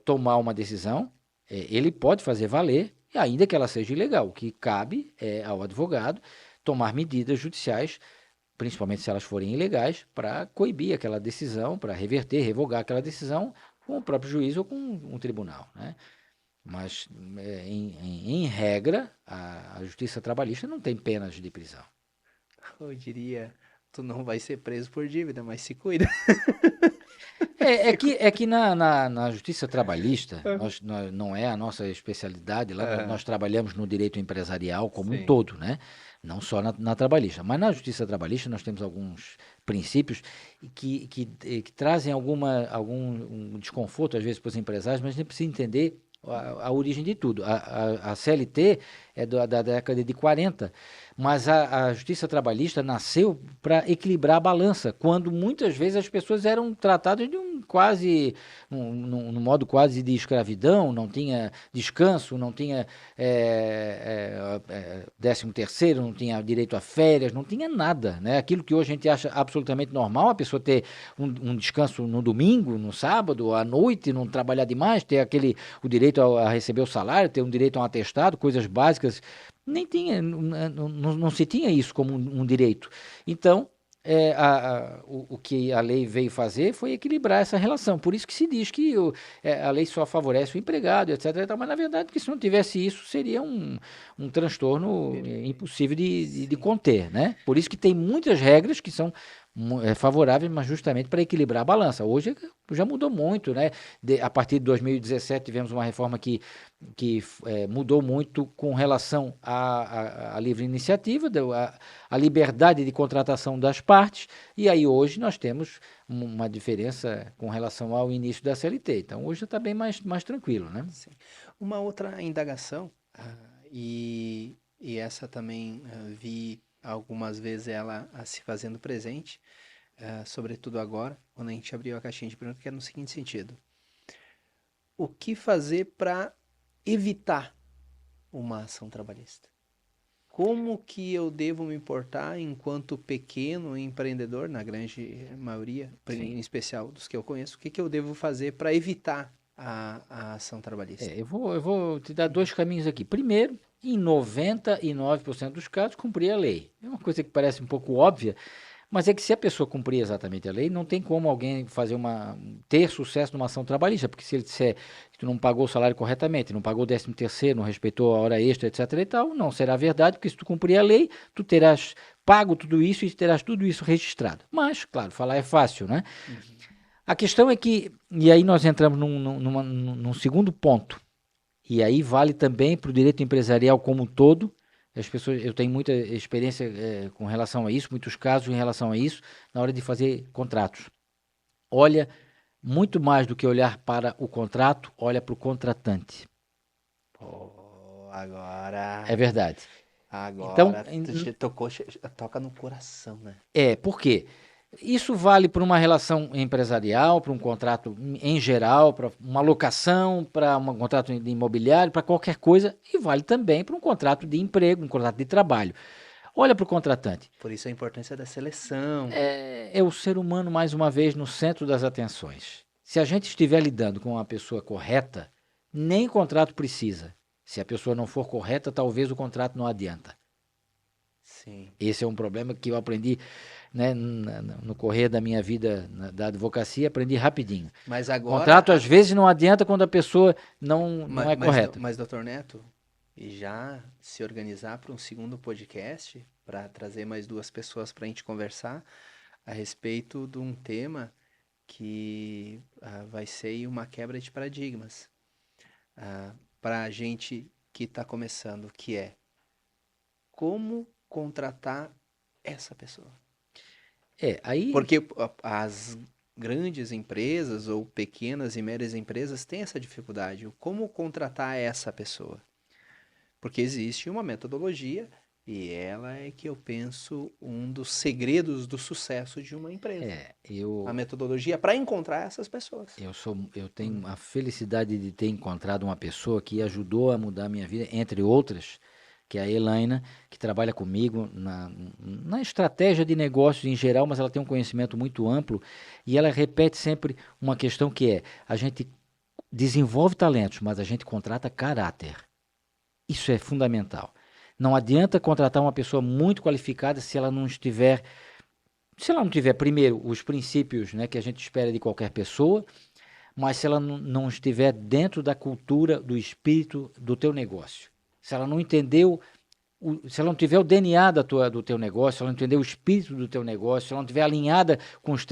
tomar uma decisão, ele pode fazer valer, ainda que ela seja ilegal. O que cabe ao advogado tomar medidas judiciais, principalmente se elas forem ilegais, para coibir aquela decisão, para reverter, revogar aquela decisão com o próprio juiz ou com um tribunal, né? Mas, em regra, a justiça trabalhista não tem penas de prisão. eu diria, tu não vai ser preso por dívida, mas se cuida. É que na justiça trabalhista, não é a nossa especialidade, lá nós trabalhamos no direito empresarial como um Sim. todo, né? Não só na trabalhista. Mas na justiça trabalhista nós temos alguns princípios que trazem algum desconforto, às vezes, para os empresários, mas a gente precisa entender a origem de tudo. A CLT é da década de 40, mas a justiça trabalhista nasceu para equilibrar a balança, quando muitas vezes as pessoas eram tratadas de num modo quase de escravidão, não tinha descanso, não tinha 13º, não tinha direito a férias, não tinha nada, né? Aquilo que hoje a gente acha absolutamente normal, a pessoa ter um descanso no domingo, no sábado, à noite, não trabalhar demais, ter o direito a receber o salário, ter um direito a um atestado, coisas básicas, nem tinha, não se tinha isso como um direito. Então, o que a lei veio fazer foi equilibrar essa relação. Por isso que se diz que a lei só favorece o empregado, etc. e tal, mas, na verdade, que se não tivesse isso, seria um transtorno impossível de conter, né? Por isso que tem muitas regras que são favoráveis, mas justamente para equilibrar a balança. Hoje já mudou muito, né? A partir de 2017 tivemos uma reforma que mudou muito com relação à livre iniciativa, a liberdade de contratação das partes, e aí hoje nós temos uma diferença com relação ao início da CLT. Então hoje está bem mais tranquilo, né? Sim. Uma outra indagação, e essa também vi algumas vezes ela se fazendo presente, sobretudo agora, quando a gente abriu a caixinha de perguntas, que é no seguinte sentido: o que fazer para evitar uma ação trabalhista? Como que eu devo me portar enquanto pequeno empreendedor, na grande maioria, em especial dos que eu conheço, o que eu devo fazer para evitar a ação trabalhista? Eu vou te dar dois caminhos aqui. Primeiro, em 99% dos casos, cumprir a lei. É uma coisa que parece um pouco óbvia, mas é que se a pessoa cumprir exatamente a lei, não tem como alguém ter sucesso numa ação trabalhista, porque se ele disser que tu não pagou o salário corretamente, não pagou o 13º, não respeitou a hora extra, etc. e tal, não será verdade, porque se tu cumprir a lei, tu terás pago tudo isso e terás tudo isso registrado. Mas, claro, falar é fácil, né? A questão é que, e aí nós entramos num segundo ponto, e aí vale também para o direito empresarial como um todo. Eu tenho muita experiência com relação a isso, muitos casos em relação a isso, na hora de fazer contratos. Olha, muito mais do que olhar para o contrato, olha para o contratante. Agora, É verdade. Então, agora toca no coração, né? por quê? Isso vale para uma relação empresarial, para um contrato em geral, para uma locação, para um contrato de imobiliário, para qualquer coisa, e vale também para um contrato de emprego, um contrato de trabalho. Olha para o contratante. Por isso a importância da seleção. É o ser humano, mais uma vez, no centro das atenções. Se a gente estiver lidando com uma pessoa correta, nem contrato precisa. Se a pessoa não for correta, talvez o contrato não adianta. Sim. Esse é um problema que eu aprendi, né, no correr da minha vida da advocacia, aprendi rapidinho. Mas agora... Contrato, às vezes, não adianta quando a pessoa não é correta. Mas, doutor Neto, e já se organizar para um segundo podcast, para trazer mais duas pessoas para a gente conversar a respeito de um tema que vai ser uma quebra de paradigmas para a gente que está começando, que é como contratar essa pessoa. Porque as grandes empresas ou pequenas e médias empresas têm essa dificuldade. Como contratar essa pessoa? Porque existe uma metodologia e ela é que eu penso um dos segredos do sucesso de uma empresa. A metodologia para encontrar essas pessoas. Eu tenho a felicidade de ter encontrado uma pessoa que ajudou a mudar a minha vida, entre outras, que é a Elaina, que trabalha comigo na estratégia de negócios em geral, mas ela tem um conhecimento muito amplo e ela repete sempre uma questão que é: a gente desenvolve talentos, mas a gente contrata caráter. Isso é fundamental. Não adianta contratar uma pessoa muito qualificada se ela não tiver, primeiro, os princípios, né, que a gente espera de qualquer pessoa, mas se ela não estiver dentro da cultura, do espírito do teu negócio. Se ela não entendeu se ela não tiver o DNA do teu negócio, se ela não entender o espírito do teu negócio, se ela não estiver alinhada com os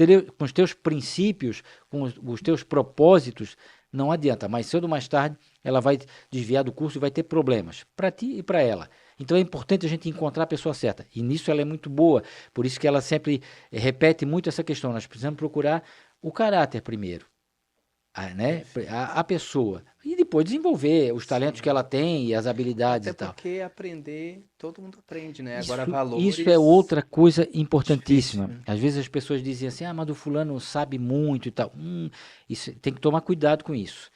teus princípios, com os teus propósitos, não adianta. Mais cedo ou mais tarde, ela vai desviar do curso e vai ter problemas para ti e para ela. Então é importante a gente encontrar a pessoa certa. E nisso ela é muito boa. Por isso que ela sempre repete muito essa questão. Nós precisamos procurar o caráter primeiro. Né? A pessoa. E depois desenvolver os talentos Sim. que ela tem e as habilidades Até e tal. porque aprender, todo mundo aprende, né? Isso, Agora valores... isso é outra coisa importantíssima. Difícil, né? Às vezes as pessoas dizem assim, mas o fulano sabe muito e tal. Isso, tem que tomar cuidado com isso.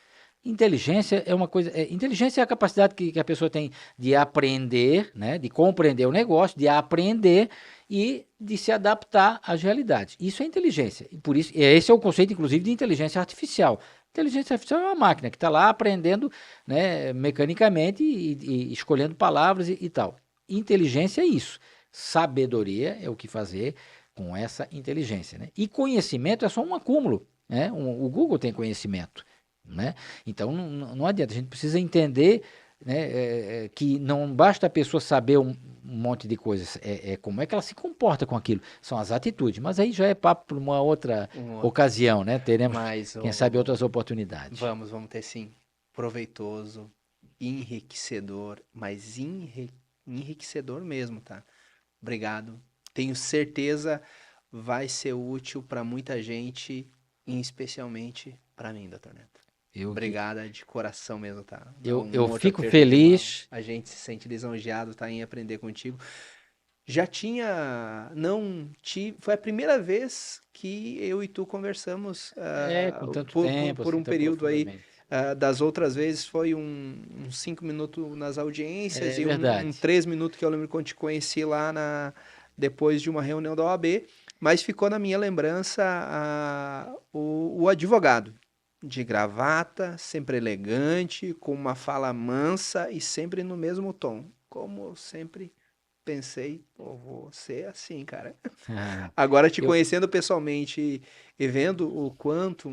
Inteligência é uma coisa... inteligência é a capacidade que a pessoa tem de aprender, né? De compreender o negócio, de aprender e de se adaptar às realidades. Isso é inteligência. E por isso, esse é o conceito, inclusive, de inteligência artificial. Inteligência artificial é uma máquina que está lá aprendendo, né, mecanicamente e escolhendo palavras e tal. Inteligência é isso. Sabedoria é o que fazer com essa inteligência. Né? E conhecimento é só um acúmulo. Né? O Google tem conhecimento. Né? Então não adianta, a gente precisa entender, né, que não basta a pessoa saber um monte de coisas, como é que ela se comporta com aquilo, são as atitudes, mas aí já é papo para uma outra ocasião, né? Teremos, quem sabe, outras oportunidades. Vamos ter sim, proveitoso, enriquecedor, mas enriquecedor mesmo, tá? Obrigado, tenho certeza vai ser útil para muita gente, e especialmente para mim, Dr. Neto. Obrigada de coração mesmo, tá? Eu fico feliz. A gente se sente lisonjeado, tá, em aprender contigo. Já tinha, não tive, foi a primeira vez que eu e tu conversamos com tanto tempo, por assim, um tão período aí. profundamente. Das outras vezes foi uns 5 minutos nas audiências e verdade. 3 minutos que eu lembro quando te conheci lá depois de uma reunião da OAB, mas ficou na minha lembrança o advogado de gravata, sempre elegante, com uma fala mansa e sempre no mesmo tom. Como eu sempre pensei, vou ser assim, cara. Agora te conhecendo pessoalmente e vendo o quanto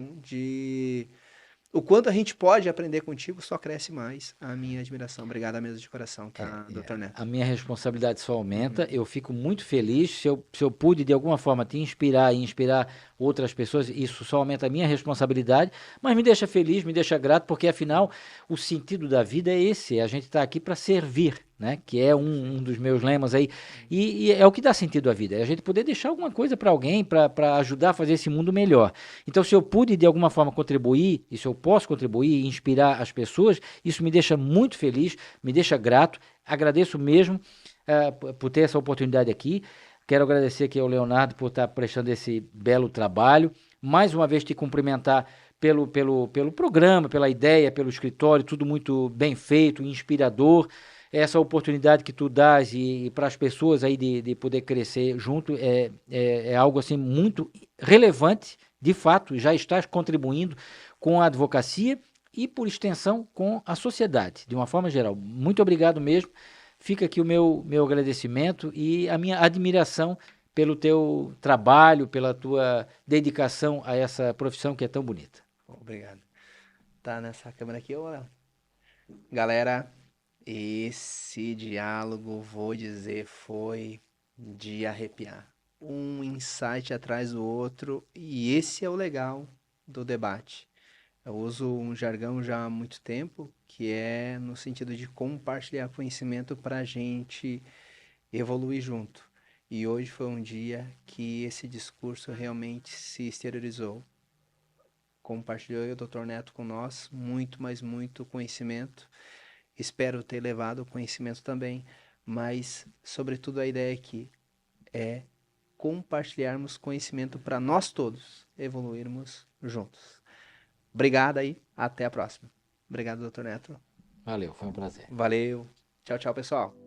a gente pode aprender contigo, só cresce mais a minha admiração. Obrigado mesmo de coração, tá, Dr. Neto? A minha responsabilidade só aumenta. Eu fico muito feliz se eu pude, de alguma forma, te inspirar e inspirar outras pessoas. Isso só aumenta a minha responsabilidade, mas me deixa feliz, me deixa grato, porque, afinal, o sentido da vida é esse. A gente está aqui para servir, né? Que é um dos meus lemas aí. E é o que dá sentido à vida. É a gente poder deixar alguma coisa para alguém, para ajudar a fazer esse mundo melhor. Então, se eu pude, de alguma forma, contribuir, e se eu posso contribuir e inspirar as pessoas, isso me deixa muito feliz, me deixa grato. Agradeço mesmo por ter essa oportunidade aqui. Quero agradecer aqui ao Leonardo por estar prestando esse belo trabalho. Mais uma vez te cumprimentar pelo programa, pela ideia, pelo escritório, tudo muito bem feito, inspirador. Essa oportunidade que tu dás e para as pessoas aí de poder crescer junto é algo assim muito relevante. De fato, já estás contribuindo com a advocacia e, por extensão, com a sociedade, de uma forma geral. Muito obrigado mesmo. Fica aqui o meu agradecimento e a minha admiração pelo teu trabalho, pela tua dedicação a essa profissão que é tão bonita. Obrigado. Tá nessa câmera aqui, ó. Galera, esse diálogo, vou dizer, foi de arrepiar. Um insight atrás do outro, e esse é o legal do debate. Eu uso um jargão já há muito tempo, que é no sentido de compartilhar conhecimento para a gente evoluir junto. E hoje foi um dia que esse discurso realmente se exteriorizou. Compartilhou o Dr. Neto com nós muito, mas muito conhecimento. Espero ter levado o conhecimento também, mas, sobretudo, a ideia aqui é compartilharmos conhecimento para nós todos evoluirmos juntos. Obrigado aí, até a próxima. Obrigado, Dr. Neto. Valeu, foi um prazer. Valeu. Tchau, tchau, pessoal.